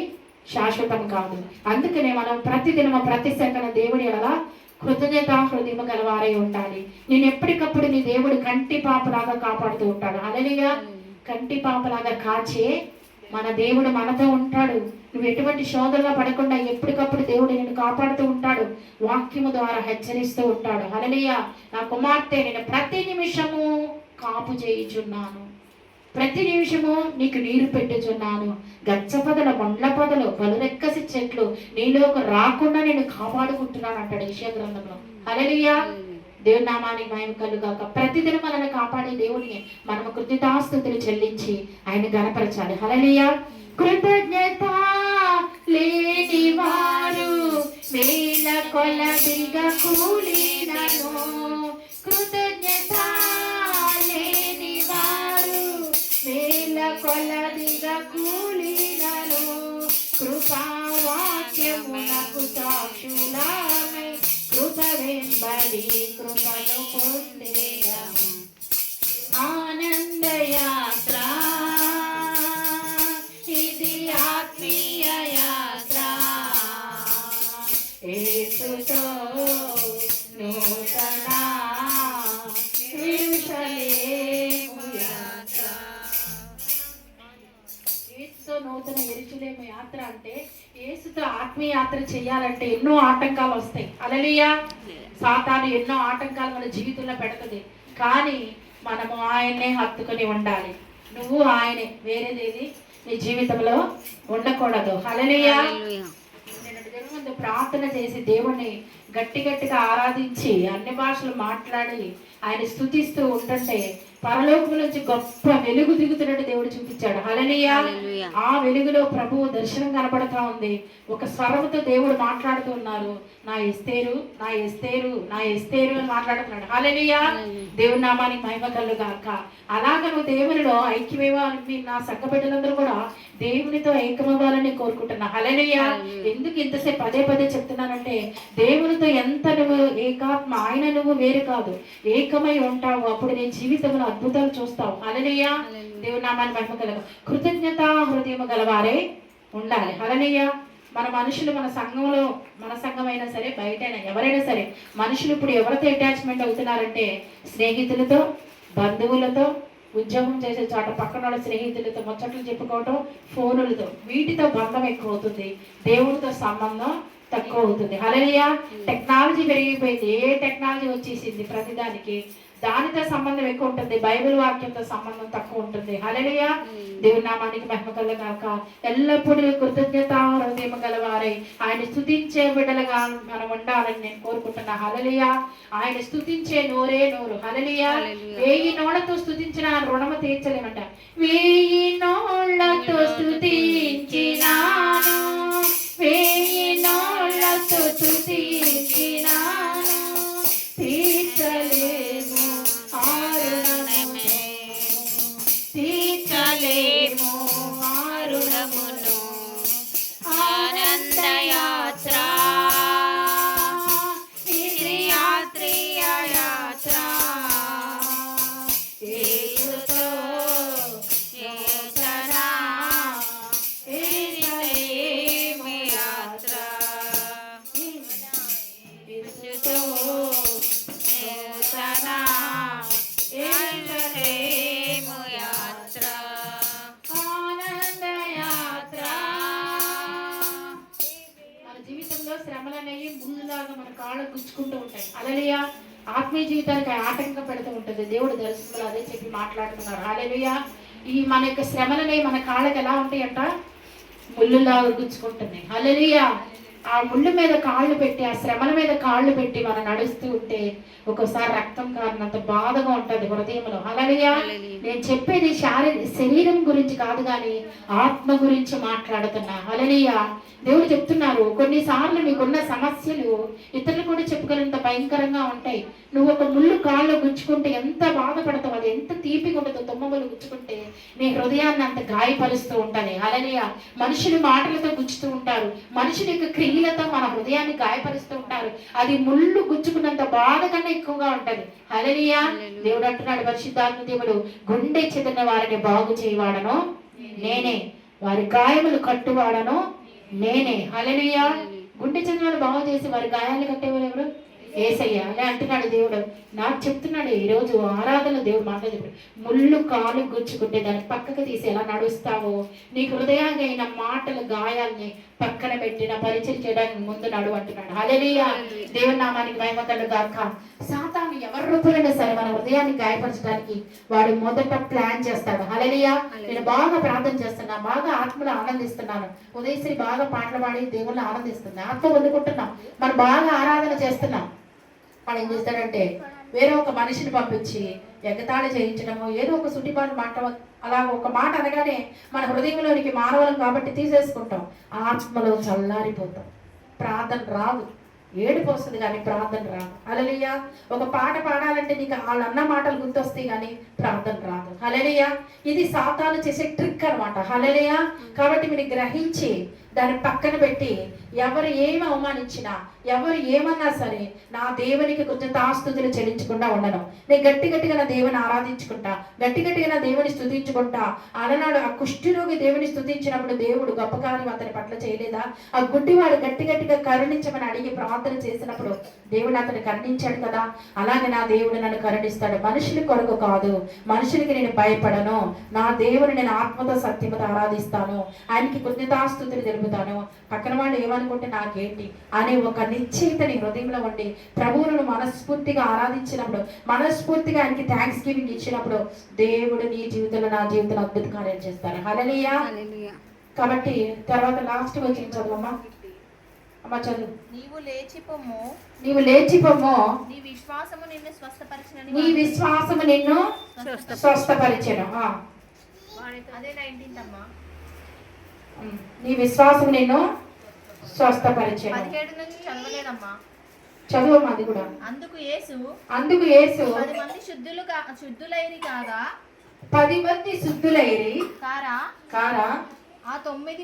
B: శాశ్వతం కాదు. అందుకనే మనం ప్రతిదినము ప్రతి సెకను దేవుడి ఎడల కృతజ్ఞతా హృదయము గలవారై ఉండాలి. నేను ఎప్పటికప్పుడు నీ దేవుడు కంటి పాపలాగా కాపాడుతూ ఉంటాడు. హల్లెలూయా, కంటి పాపలాగా కాచే మన దేవుడు మనతో ఉంటాడు. నువ్వు ఎటువంటి శోధనలో పడకుండా ఎప్పటికప్పుడు దేవుడు నిన్ను కాపాడుతూ ఉంటాడు. వాక్యము ద్వారా హెచ్చరిస్తూ ఉంటాడు. హల్లెలూయా, నా కుమార్తె నేను ప్రతి నిమిషము కాపు చేయుచున్నాను, ప్రతి నిమిషము నీకు నీరు పెట్టుచున్నాను, గచ్చ పొదలు, మొండ్ల పొదలు, బలురెక్కసి చెట్లు నీలోకి రాకుండా నేను కాపాడుకుంటున్నాను అంటాడు యెషయా గ్రంథంలో. హల్లెలూయా, దేవుని నామానికి మహిమ కలుగాక. ప్రతిదినం మనల్ని కాపాడే దేవుడిని మనము కృతజ్ఞతాస్తుతులు చెల్లించి ఆయన గణపరచాలి. హల్లెలూయా, కృతజ్ఞత లేని వారు వేల కొలదిగా కూలినను, కృతజ్ఞత లేని వారు వేల కొలదిగా కూలినను, కృపావాక్యమునకు సాక్షులమై కృప వెంబడి కృపను పొందేదము. ఆనందయాత్ర ఇది ఆత్మీయ యాత్ర, యేసుతో నూతన యెరూషలేము యాత్ర. యేసుతో నూతన యెరూషలేము యాత్ర అంటే యేసుతో ఆత్మీయ యాత్ర చేయాలంటే ఎన్నో ఆటంకాలు వస్తాయి. హల్లెలూయా, సాతాను ఎన్నో ఆటంకాలు మన జీవితంలో పెడుతుంది, కానీ మనము ఆయన్నే హత్తుకొని ఉండాలి. నువ్వు ఆయనే, వేరేదేది నీ జీవితంలో ఉండకూడదు. హల్లెలూయా. నేను ముందు ప్రార్థన చేసి దేవుణ్ణి గట్టిగా ఆరాధించి అన్ని భాషలు మాట్లాడి ఆయన స్తుతిస్తూ ఉంటుంటే పరలోకం నుంచి గొప్ప వెలుగు దిగుతున్నట్టు దేవుడు చూపించాడు. హల్లెలూయా. ఆ వెలుగులో ప్రభువు దర్శనం కనపడతా ఉంది. ఒక స్వరముతో దేవుడు మాట్లాడుతూ ఉన్నారు, నా ఎస్తేరు, నా ఎస్తేరు, నా ఎస్తేరు అని మాట్లాడుతున్నాడు. హల్లెలూయా. దేవుని నామానికి మహిమ కలుగాక. అలాగ నువ్వు దేవునిలో ఐక్యమవ్వాలని, నా సంఘ బిడ్డలందరూ కూడా దేవునితో ఏకమవ్వాలని కోరుకుంటున్నా. హల్లెలూయా. ఎందుకు ఇంతసేపు పదే చెప్తున్నానంటే, దేవునితో ఎంత నువ్వు ఏకాత్మ, ఆయన నువ్వు వేరు కాదు, ఏకమై ఉంటావు, అప్పుడు నీ జీవితంలో అద్భుతాలు చూస్తావు. హల్లెలూయా. దేవుని నామాన్ని మహిమ కలుగు. కృతజ్ఞత హృదయం గలవారే ఉండాలి. హల్లెలూయా. మన మనుషులు, మన సంఘంలో, మన సంఘం అయినా సరే, బయటైనా ఎవరైనా సరే, మనుషులు ఇప్పుడు ఎవరితో అటాచ్మెంట్ అవుతున్నారంటే, స్నేహితులతో, బంధువులతో, ఉద్యోగం చేసే చోట పక్కన వాళ్ళ స్నేహితులతో ముచ్చట్లు చెప్పుకోవటం, ఫోనులతో, వీటితో బంధం ఎక్కువ అవుతుంది, దేవుడితో సంబంధం తక్కువ అవుతుంది. హల్లెలూయా. టెక్నాలజీ పెరిగిపోయింది, ఏ టెక్నాలజీ వచ్చేసింది ప్రతిదానికి, దానితో సంబంధం ఎక్కువ ఉంటుంది, బైబిల్ వాక్యంతో సంబంధం తక్కువ ఉంటుంది. హల్లెలూయా. దేవుని నామానికి మహిమ కలుగాక. ఎల్లప్పుడూ కృతజ్ఞత హృదయం గలవారై ఆయన స్తుతించే బిడ్డలుగా మనం ఉండాలని నేను కోరుకుంటున్నా. హల్లెలూయా. ఆయన స్తుతించే నోరే నోరు. హల్లెలూయా. 1000 నోళ్లతో స్తుతించిన రుణము తీర్చలేమంట. 1000 నోళ్లతో స్తుతించినాను, 1000 నోళ్లతో స్తుతించినాను, తీర్చలేము తీర్చలేము ఆరుణమును. ఆనందయాత్ర, ఇది యాత్రియ యాత్ర, యేసుతో యోచన, ఎరుషలేము యాత్ర, యేసుతో యోచన, ఎరుషలేము యాత్ర, ఆనంద యాత్ర. మన జీవితంలో శ్రమలు అనేవి ముళ్ళలాగా మన కాళ్ళకు గుచ్చుకుంటూ ఉంటాయి. హల్లెలూయా. ఆత్మీయ జీవితానికి ఆటంకం పెడుతూ ఉంటుంది. దేవుడు దర్శనంలో అదే చెప్పి మాట్లాడుతున్నారు. హల్లెలూయా. ఈ మన యొక్క శ్రమలు అనేవి మన కాళ్ళకి ఎలా ఉంటాయంట, ముళ్ళులాగా గుచ్చుకుంటున్నాయి. హల్లెలూయా. ఆ ముళ్ళు మీద కాళ్ళు పెట్టి, ఆ శ్రమల మీద కాళ్ళు పెట్టి మనం నడుస్తూ ఉంటే ఒక్కోసారి రక్తం కారినంత బాధగా ఉంటుంది హృదయంలో. హల్లెలూయా. నేను చెప్పేది శరీరం గురించి కాదు, కానీ ఆత్మ గురించి మాట్లాడుతున్నా. హల్లెలూయా. దేవుడు చెప్తున్నారు, కొన్నిసార్లు నీకున్న సమస్యలు ఇతరులు కూడా చెప్పుకోలేంత భయంకరంగా ఉంటాయి. నువ్వు ఒక ముళ్ళు కాళ్ళు గుచ్చుకుంటే ఎంత బాధపడతావు, అది ఎంత తీపిగా ఉంటుందో, తుమ్మములు గుచ్చుకుంటే నీ హృదయాన్ని అంత గాయపరుస్తూ ఉంటుంది. హల్లెలూయా. మనుషులు మాటలతో గుచ్చుతూ ఉంటారు, మనుషుల యొక్క క్రియలతో మన హృదయాన్ని గాయపరుస్తూ ఉంటారు. అది ముళ్ళు గుచ్చుకున్నంత బాధ కన్నా ఎక్కువగా ఉంటది. హల్లెలూయా. దేవుడు అంటున్నాడు, పరిశుద్ధాత్మ దేవుడు, గుండె చెదిరిన వారిని బాగు చేయవాడను నేనే, వారి గాయములు కట్టువాడను నేనే. హల్లెలూయా. గుండె చెదిరిన బాగు చేసి వారి గాయాలు కట్టేవారు ఎవరు? యేసయ్య. అలా అంటున్నాడు దేవుడు. నాకు చెప్తున్నాడు ఈరోజు ఆరాధన దేవుడు మాట్లాడు, ముళ్ళు కాలు గుచ్చుకుంటే దాన్ని పక్కకు తీసి ఎలా నడుస్తావో, నీ హృదయాలైన మాటల గాయాల్ని పక్కన పెట్టి నా పరిచయం చేయడానికి ముందు నడు అంటున్నాడు. హల్లెలూయా. దేవుని నామానికి మహిమ కలుగాక. సాతాను ఎవరి రూపంలో సరే మన హృదయాన్ని గాయపరచడానికి వాడు మొదట ప్లాన్ చేస్తాడు. హల్లెలూయా. నేను బాగా ప్రార్థన చేస్తున్నా, బాగా ఆత్మలో ఆనందిస్తున్నాను, ఉదయశ్రీ బాగా పాటలు పాడి దేవుళ్ళు ఆనందిస్తుంది, ఆత్మ పొందుకుంటున్నాం, మనం బాగా ఆరాధన చేస్తున్నాం. వాడు ఏం చేస్తాడంటే వేరే ఒక మనిషిని పంపించి ఎగతాళి చేయించడము, ఏదో ఒక సుటిపాటు మాట, అలా ఒక మాట అనగానే మన హృదయంలోనికి మానవులం కాబట్టి తీసేసుకుంటాం, ఆత్మలో చల్లారిపోతాం, ప్రార్థన రాదు, ఏడుపు వస్తుంది కానీ ప్రార్థన రాదు. హల్లెలూయా. ఒక పాట పాడాలంటే నీకు వాళ్ళు అన్న మాటలు గుర్తొస్తాయి కానీ ప్రార్థన రాదు. హల్లెలూయా. ఇది సాతాను చేసే ట్రిక్ అనమాట. హల్లెలూయా. కాబట్టి మీరు గ్రహించి దాన్ని పక్కన పెట్టి ఎవరు ఏమి అవమానించినా, ఎవరు ఏమన్నా సరే నా దేవునికి కృతజ్ఞతాస్తుతులు చెల్లించకుండా ఉండను. నేను గట్టిగా నా దేవుని ఆరాధించుకుంటా, గట్టిగా నా దేవుని స్తుతించుకుంటా. అలనాడు ఆ కుష్ఠరోగి దేవుని స్తుతించినప్పుడు దేవుడు గొప్ప కార్యం అతని పట్ల చేయలేదా? ఆ గుడ్డివాడు గట్టిగా కరుణించమని అడిగి ప్రార్థన చేసినప్పుడు దేవుడు అతను కరుణించాడు కదా. అలాగే నా దేవుడు నన్ను కరుణిస్తాడు. మనుషుల కొరకు కాదు, మనుషులకి నేను భయపడను, నా దేవుని నేను ఆత్మతో సత్యమతో ఆరాధిస్తాను, ఆయనకి కృతజ్ఞతాస్తుతులు గడుపుతాను, పక్కన వాళ్ళు ఏమనుకుంటే నాకేంటి అనే ఒక నిశ్చయిత నీ హృదయంలో ఉండి ప్రభువును మనస్ఫూర్తిగా ఆరాధించినప్పుడు, మనస్ఫూర్తిగా ఆయనకి థ్యాంక్స్ గివింగ్ ఇచ్చినప్పుడు దేవుడు నీ జీవితంలో నా జీవితంలో అద్భుత కార్యం చేస్తారు. హల్లెలూయా. కాబట్టి తర్వాత లాస్ట్ వచ్చిన చదువమ్మా. అమ్మ చదువు.
C: నీవు లేచిపోము,
B: నీవు లేచిపోము,
C: నీ విశ్వాసము నిన్ను స్వస్థపరిచినని
B: నీ విశ్వాసము నిన్ను స్వస్థపరిచెను.
C: అదే 19th అమ్మా.
B: నీ విశ్వాసము నిన్ను స్వస్థపరిచెను.
C: 17 నుంచి చదవలేదమ్మా.
B: చదువమ్మా అది కూడా.
C: అందుకు యేసు
B: 10
C: మంది శుద్ధులైరి కాగా
B: 10 మంది శుద్ధులైరి కారా
C: ఆ 9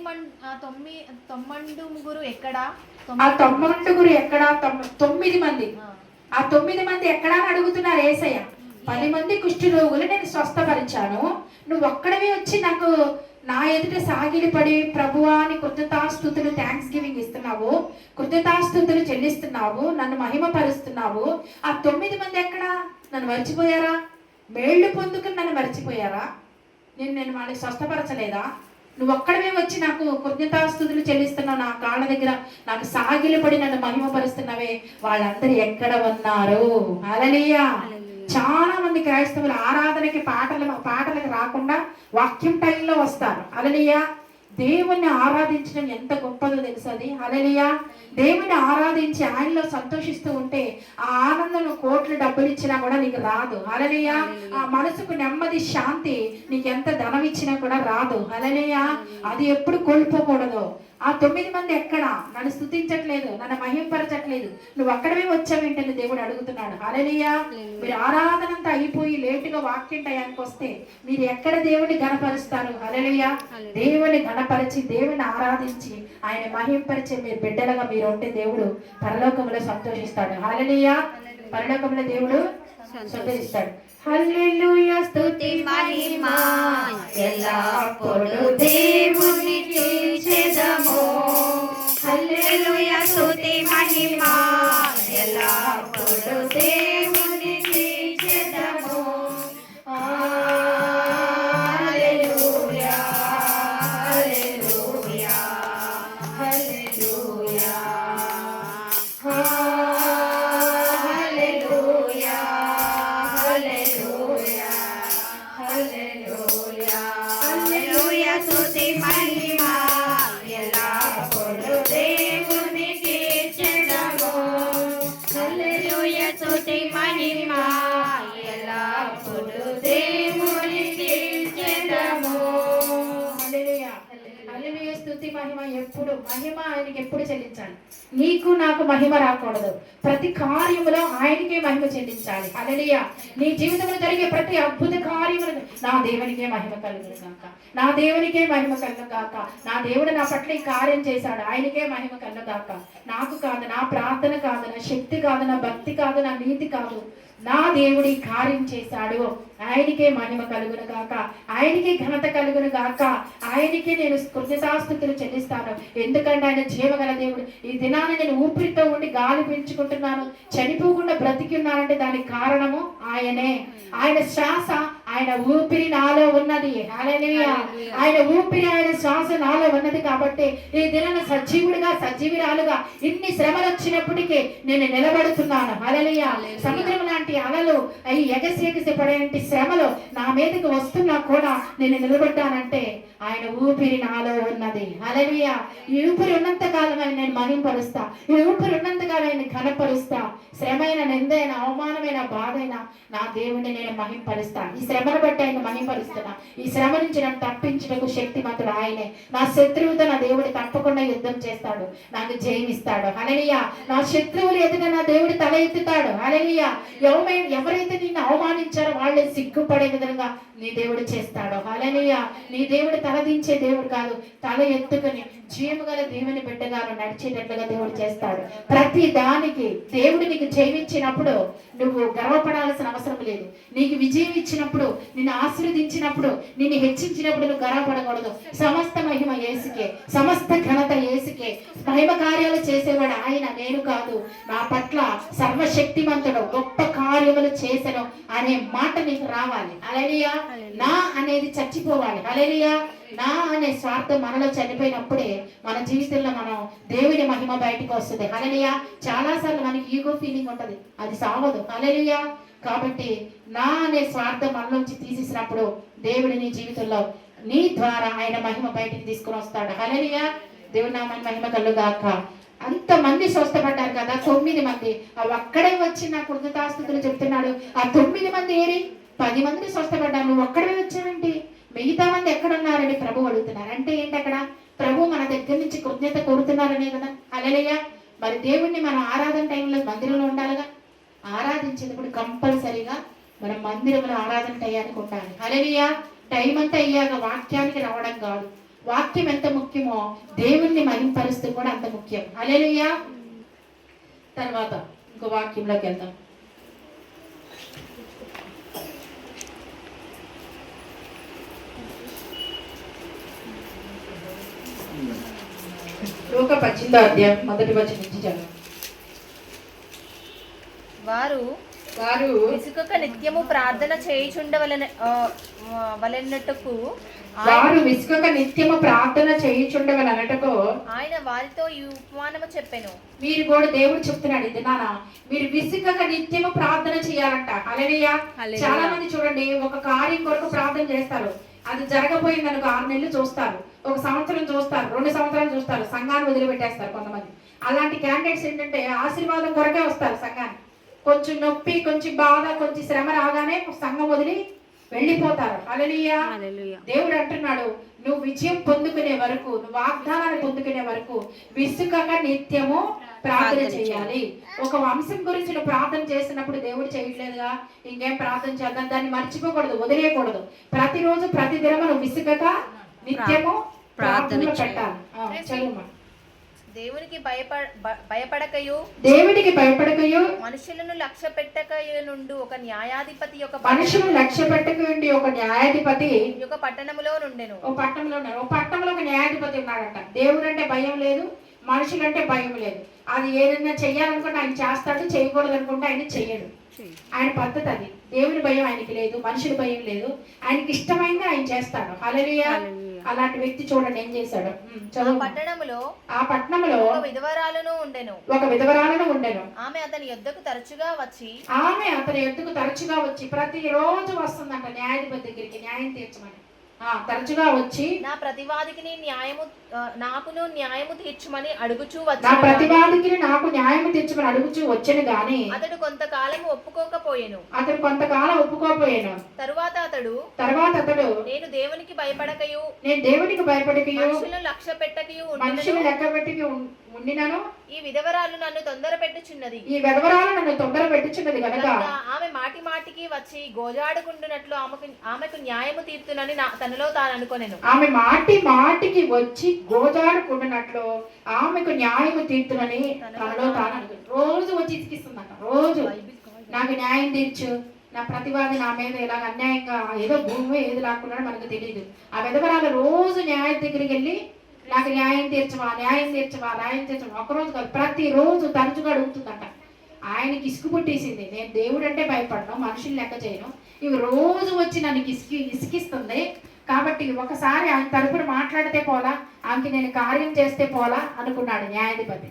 C: ముగ్గురు ఎక్కడా?
B: ఆ 9 ఎక్కడా? 9 మంది. ఆ 9 మంది ఎక్కడా అని అడుగుతున్నారు యేసయ్య. 10 మంది కుష్ఠరోగులు నేను స్వస్థపరిచాను, నువ్వు ఒక్కడవే వచ్చి నాకు నా ఎదుట సాగిలిపడి ప్రభువా అని కృతజ్ఞతాస్తుతులు థ్యాంక్స్ గివింగ్ ఇస్తున్నావు, కృతజ్ఞతాస్తుతులు చెల్లిస్తున్నావు, నన్ను మహిమపరుస్తున్నావు. ఆ 9 మంది ఎక్కడా? నన్ను మర్చిపోయారా? మేళ్లు పొందుకుని నన్ను మర్చిపోయారా? నేను వాళ్ళని స్వస్థపరచలేదా? నువ్వు ఒక్కడమే వచ్చి నాకు కృతజ్ఞతాస్తుతులు చెల్లిస్తున్నావు, నా కాళ్ళ దగ్గర నాకు సాగిలిపడి నన్ను మహిమపరుస్తున్నావే, వాళ్ళందరూ ఎక్కడ ఉన్నారు? హల్లెలూయా. చాలా మంది క్రైస్తవులు ఆరాధనకి పాటలకు రాకుండా వాక్యం టైంలో వస్తారు. హల్లెలూయా. దేవుణ్ణి ఆరాధించడం ఎంత గొప్పదో తెలుసది. హల్లెలూయా. దేవుని ఆరాధించి ఆయనలో సంతోషిస్తూ ఉంటే ఆ ఆనందం కోట్లు డబ్బులు ఇచ్చినా కూడా నీకు రాదు. హల్లెలూయా. ఆ మనసుకు నెమ్మది శాంతి నీకు ఎంత ధనం ఇచ్చినా కూడా రాదు. హల్లెలూయా. అది ఎప్పుడు కోల్పోకూడదు. ఆ 9 మంది ఎక్కడ? నన్ను స్తుతించట్లేదు, నన్ను మహింపరచట్లేదు, నువ్వు అక్కడమే వచ్చావేంటని దేవుడు అడుగుతున్నాడు. హల్లెలూయా. మీరు ఆరాధన అంతా అయిపోయి లేటుగా వాక్యం టయానికి వస్తే మీరు ఎక్కడ దేవుని ఘనపరుస్తారు? హల్లెలూయా. దేవుని ఘనపరిచి దేవుని ఆరాధించి ఆయన మహింపరిచే మీరు బిడ్డలుగా మీరు ఉంటే దేవుడు పరలోకంలో సంతోషిస్తాడు. హల్లెలూయా. పరలోకంలో దేవుడు సంతోషిస్తాడు. హల్లెలూయా. స్తుతి మహిమ ఎల్లప్పుడూ దేవునికి చేద్దాము. హల్లెలూయా. స్తుతి మహిమ ఎల్లప్పుడూ దేవునికి చేద్దాము. హల్లెలూయా. హల్లెలూయా. హల్లెలూయా. మహిమ ఎప్పుడు మహిమ ఆయనకి ఎప్పుడు చెల్లించాలి? నీకు నాకు మహిమ రాకూడదు. ప్రతి కార్యములో ఆయనకే మహిమ చెల్లించాలి. హల్లెలూయా. నీ జీవితంలో జరిగే ప్రతి అద్భుత కార్యములు నా దేవునికే మహిమ కలుగును గాక, నా దేవునికే మహిమ కలుగును గాక, నా దేవుడు నా పట్ల ఈ కార్యం చేశాడు, ఆయనకే మహిమ కలుగును గాక. నాకు కాదు, నా ప్రార్థన కాదు, నా శక్తి కాదు, నా భక్తి కాదు, నా నీతి కాదు, నా దేవుడి కార్యం చేశాడు, ఆయనకే మహిమ కలుగును గాక, ఆయనకే ఘనత కలుగును గాక, ఆయనకే నేను కృతజ్ఞతాస్తుతులు చెల్లిస్తాను. ఎందుకంటే ఆయన జీవగల దేవుడు. ఈ దినాన్ని నేను ఊపిరితో ఉండి గాలి పీల్చుకుంటున్నాను, చనిపోకుండా బ్రతికి ఉన్నానంటే దానికి కారణము ఆయనే. ఆయన శ్వాస, ఆయన ఊపిరి నాలో ఉన్నది. హల్లెలూయా. ఆయన ఊపిరి, ఆయన శ్వాస నాలో ఉన్నది కాబట్టి ఈ దినాన్ని సజీవుడిగా సజీవిరాలుగా ఇన్ని శ్రమలు వచ్చినప్పటికీ నేను నిలబడుతున్నాను. హల్లెలూయా. సముద్రం లాంటి అలలు అవి ఎగసి పడేంటి శ్రమలు నా మీదకి వస్తున్నా కూడా నేను నిలబడ్డానంటే ఆయన ఊపిరి నాలో ఉన్నది. హల్లెలూయా. ఈ ఊపిరి ఉన్నంత కాలం ఆయన నేను మహింపరుస్తా, ఈ ఊపిరి ఉన్నంత కాలం ఆయన ఘనపరుస్తా. శ్రమైన, నిందైన, అవమానమైన, బాధైన నా దేవుణ్ణి నేను మహింపరుస్తా. ఈ శ్రమను బట్టి ఆయన మహింపరుస్తున్నా. ఈ శ్రమ నుంచి నన్ను తప్పించడానికి శక్తిమంతుడు ఆయనే. నా శత్రువుతో నా దేవుడు తప్పకుండా యుద్ధం చేస్తాడు, నాకు జయమిస్తాడు. హల్లెలూయా. నా శత్రువులు ఎదుట నా దేవుడు తల ఎత్తుతాడు. హల్లెలూయా. ఎవరైతే నిన్ను అవమానించారో వాళ్ళే సిగ్గుపడే విధంగా నీ దేవుడు చేస్తాడు. హల్లెలూయా. నీ దేవుడు తలదించే దేవుడు కాదు, తల ఎత్తుకుని జీవగల దేవుని బిడ్డగా నడిచేటట్లుగా దేవుడు చేస్తాడు. ప్రతి దానికి దేవుడు నీకు జయమిచ్చినప్పుడు నువ్వు గర్వపడాల్సిన అవసరం లేదు. నీకు విజయం ఇచ్చినప్పుడు, నిన్ను ఆశీర్వదించినప్పుడు, నిన్ను హెచ్చించినప్పుడు నువ్వు గర్వపడకూడదు. సమస్త మహిమ యేసుకే, సమస్త ఘనత యేసుకే. మహిమ కార్యాలు చేసేవాడు ఆయన, నేను కాదు. నా పట్ల సర్వశక్తిమంతుడు గొప్ప కార్యములు చేసెను అనే మాట నీకు రావాలి. హల్లెలూయా. నా అనేది చచ్చిపోవాలి. హల్లెలూయా.
A: నా అనే స్వార్థం మనలో చనిపోయినప్పుడే మన జీవితంలో మనం దేవుని మహిమ బయటకు వస్తుంది. హల్లెలూయా. చాలా సార్లు మనకి ఈగో ఫీలింగ్ ఉంటది, అది సావదు. హల్లెలూయా. కాబట్టి నా అనే స్వార్థం మనలోంచి తీసేసినప్పుడు దేవుడి నీ జీవితంలో నీ ద్వారా ఆయన మహిమ బయటికి తీసుకుని వస్తాడు. హల్లెలూయా. దేవుడి నామమున మహిమ కలుగాక. అంతమంది స్వస్థపడ్డారు కదా, 9 మంది. ఒక్కడే వచ్చి నా కృతజ్ఞతాస్తుతులు చెప్తున్నాడు. ఆ 9 మంది ఏరి 10 మంది స్వస్థపడ్డారు, నువ్వు ఒక్కడే వచ్చావేంటి, మిగతా మంది ఎక్కడున్నారని ప్రభు అడుగుతున్నారు. అంటే ఏంటి, అక్కడ ప్రభు మన దగ్గర నుంచి కృతజ్ఞత కోరుతున్నారనే కదా. హల్లెలూయా. మరి దేవుణ్ణి మనం ఆరాధన టైంలో మందిరంలో ఉండాలిగా. ఆరాధించేటప్పుడు కంపల్సరీగా మనం మందిరంలో ఆరాధన టయానికి ఉండాలి. హల్లెలూయా. టైం అంతా అయ్యాక వాక్యానికి రావడం కాదు, వాక్యం ఎంత ముఖ్యమో దేవుణ్ణి మహింపరుస్తూ కూడా అంత ముఖ్యం. హల్లెలూయా. తర్వాత ఇంకో వాక్యంలోకి వెళ్దాం. లూకా 18వ అధ్యాయం 1వ వచనం నుంచి చదువు.
C: వారు విసుకక నిత్యము ప్రార్థన వలెన్నట్టుకు
A: వారు విసుకక నిత్యము ప్రార్థన చేయుచుండవలనటకు
C: ఆయన వారితో ఈ ఉపమానము చెప్పెను.
A: మీరు కూడా దేవుడు చెప్తున్నాడు, ఇది నానా, మీరు విసుకక నిత్యము ప్రార్థన చేయాలంట. హల్లెలూయా. చాలా మంది చూడండి, ఒక కార్యం కొరకు ప్రార్థన చేస్తారు, అది జరగపోయింది అనుకో 6 నెలలు చూస్తారు, 1 సంవత్సరం చూస్తారు, 2 సంవత్సరాలు చూస్తారు, సంఘాన్ని వదిలిపెట్టేస్తారు కొంతమంది. అలాంటి క్యాండిడేట్స్ ఏంటంటే ఆశీర్వాదం కొరకే వస్తారు సంఘానికి. కొంచెం నొప్పి, కొంచెం బాధ, కొంచెం శ్రమ రాగానే సంఘం వదిలి వెళ్ళిపోతారు. హల్లెలూయా. దేవుడు అంటున్నాడు, నువ్వు విజయం పొందుకునే వరకు, నువ్వు వాగ్దానాన్ని పొందుకునే వరకు విసుకక నిత్యము ప్రార్థన చేయాలి. ఒక వంశం గురించి నువ్వు ప్రార్థన చేసినప్పుడు దేవుడు చేయట్లేదుగా, ఇంకేం ప్రార్థన చేద్దాం, దాన్ని మర్చిపోకూడదు, వదిలేయకూడదు. ప్రతిరోజు ప్రతి దినము నువ్వు విసుకక నిత్యము ప్రార్థన పెట్టాలి. చదువు.
C: దేవునికి భయపడకయు మనుషులను లక్ష్య పెట్టకయుండు ఒక న్యాయాధిపతి యొక్క పట్టణములో నుండెను.
A: ఒక పట్టణంలో ఒక న్యాయాధిపతి ఉన్నాడంట. దేవుడు అంటే భయం లేదు, మనుషులంటే భయం లేదు. అది ఏదైనా చెయ్యాలనుకుంటే ఆయన చేస్తాడు, చేయకూడదు అనుకుంటే ఆయన చెయ్యడు. ఆయన పద్ధతి అది. దేవుని భయం ఆయనకి లేదు, మనుషుల భయం లేదు, ఆయనకి ఇష్టమైంది ఆయన చేస్తాడు. హల్లెలూయా. అలాంటి వ్యక్తి చూడండి ఏం చేశాడు. ఆ పట్టణంలో
C: ఒక విధవరాలును
A: ఉండెను.
C: ఆమె అతని యొద్దకు తరచుగా వచ్చి
A: ప్రతిరోజు వస్తుందంట న్యాయాధిపతి దగ్గరికి న్యాయం తీర్చమని. తరచుగా వచ్చి
C: నా ప్రతివాదికి నాకును న్యాయము తీర్చమని అడుగుచూ
A: వచ్చెను గాని
C: అతడు కొంతకాలం ఒప్పుకోకపోయెను. తరువాత అతడు నేను దేవునికి భయపడకయు మనుషులను లక్ష్య పెట్టకయు
A: ఉండినను
C: ఈ విధవరాలు నన్ను తొందర పెట్టుచున్నది
A: కనుక
C: ఆమె మాటి మాటికి వచ్చి గోజాడుకుంటున్నట్లు ఆమెకు న్యాయము తీర్చునని తనలో తాను అనుకొనెను.
A: ఆమె మాటి మాటికి వచ్చి గోజాడుకుంటున్నట్లు ఆమెకు న్యాయము తీర్చునని తనలో తాను అనుకుని రోజు వచ్చి ఇసుకిస్తుందట. రోజు నాకు న్యాయం తీర్చు, నా ప్రతివాది నా మీద ఇలాగ అన్యాయంగా ఏదో భూమి ఏది లాక్కున్నాడో మనకు తెలియదు. ఆ విధవరాలు రోజు న్యాయం దగ్గరికి వెళ్ళి నాకు న్యాయం తీర్చవా. ఒకరోజు కాదు, ప్రతిరోజు తరచుగా అడుగుతుందట. ఆయనకి ఇసుకు పుట్టేసింది. నేను దేవుడు అంటే భయపడను, మనుషులు లెక్క చేయను, ఇవి రోజు వచ్చి నన్ను ఇసుకిస్తుంది కాబట్టి ఒకసారి ఆయన తరపున మాట్లాడితే పోలా, ఆమెకి నేను కార్యం చేస్తే పోలా అనుకున్నాడు న్యాయాధిపతి.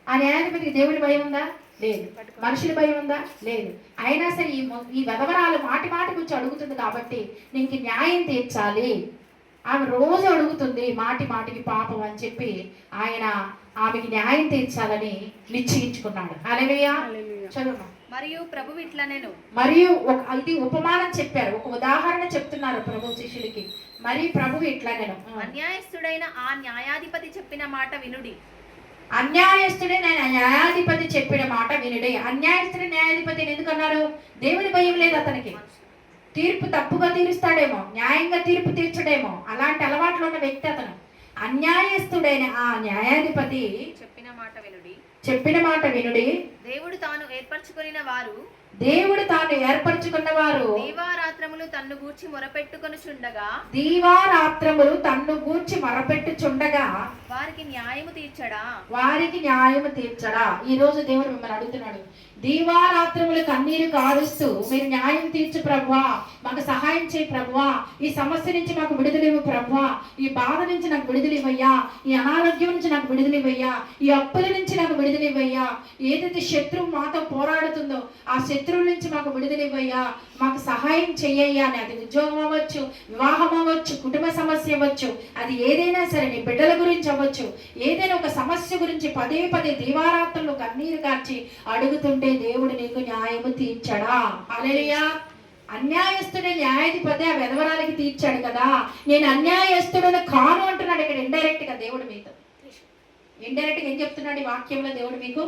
A: ఆ న్యాయాధిపతికి దేవుడి భయం ఉందా? లేదు. మనుషుల భయం ఉందా? లేదు. అయినా సరే ఈ విధవరాలు మాటి మాటికి వచ్చి అడుగుతుంది కాబట్టి నీకు న్యాయం తీర్చాలి, ఆమె రోజు అడుగుతుంది మాటి మాటికి పాపం అని చెప్పి ఆయన ఆమెకి న్యాయం తీర్చాలని నిశ్చయించుకున్నాడు. హల్లెలూయా. చదువు.
C: మరియు ప్రభు ఇట్లా నేను
A: ఇది ఉపమానం చెప్పారు, ఒక ఉదాహరణ చెప్తున్నారు ప్రభు శిష్యులకి. మరి ప్రభు ఇట్లా నేను
C: అన్యాయస్తుడైన ఆ న్యాయాధిపతి చెప్పిన మాట వినుడి.
A: అన్యాయస్తుడైన న్యాయాధిపతి చెప్పిన మాట వినుడి. అన్యాయస్తుడి న్యాయాధిపతి ఎందుకన్నారు? దేవుని భయం లేదు అతనికి. తీర్పు తప్పుగా తీరుస్తాడేమో, న్యాయంగా తీర్పు తీర్చడేమో, అలాంటి అలవాట్లు ఉన్న వ్యక్తి అతను. అన్యాయస్తుడైన ఆ న్యాయాధిపతి
C: చెప్పిన మాట వినుడి.
A: దేవుడు తాను ఏర్పరచుకున్న వారు
C: దీవారాత్రములు తన్ను గూర్చి మొరపెట్టుకొనుచుండగా వారికి న్యాయము తీర్చడా.
A: ఈ రోజు దేవుడు మిమ్మల్ని అడుగుతున్నాడు,
B: దీవారాత్రములు కన్నీరు కారుస్తూ మీరు న్యాయం తీర్చు ప్రభువా, మాకు సహాయం చేయి ప్రభువా, ఈ సమస్య నుంచి మాకు విడుదలివ్వు ప్రభువా, ఈ బాధ నుంచి నాకు విడుదలివ్వయ్యా, ఈ అనారోగ్యం నుంచి నాకు విడుదలివ్వయ్యా, ఈ అప్పుల నుంచి నాకు విడుదలివ్వయ్యా, ఏదైతే శత్రువు మాతో పోరాడుతుందో ఆ శత్రువుల నుంచి మాకు విడుదలివ్వయ్యా, మాకు సహాయం చెయ్యయ్యా అని. అది ఉద్యోగం అవ్వచ్చు, వివాహం అవ్వచ్చు, కుటుంబ సమస్య అవ్వచ్చు, అది ఏదైనా సరే, నీ బిడ్డల గురించి అవ్వచ్చు, ఏదైనా ఒక సమస్య గురించి పదే పదే దీవారాత్రులు కన్నీరు కార్చి అడుగుతుంటే దేవుడు నీకు న్యాయము తీర్చడా? హల్లెలూయా. అన్యాయస్తుడే న్యాయాధిపతి ఆ విధవరాలకి తీర్చాడు కదా. నేను అన్యాయస్తుడని కాను అంటున్నాడు ఇక్కడ ఇండైరెక్ట్ గా దేవుడు మీతో. ఇండైరెక్ట్ గా ఏం చెప్తున్నాడు ఈ వాక్యంలో దేవుడు మీకు?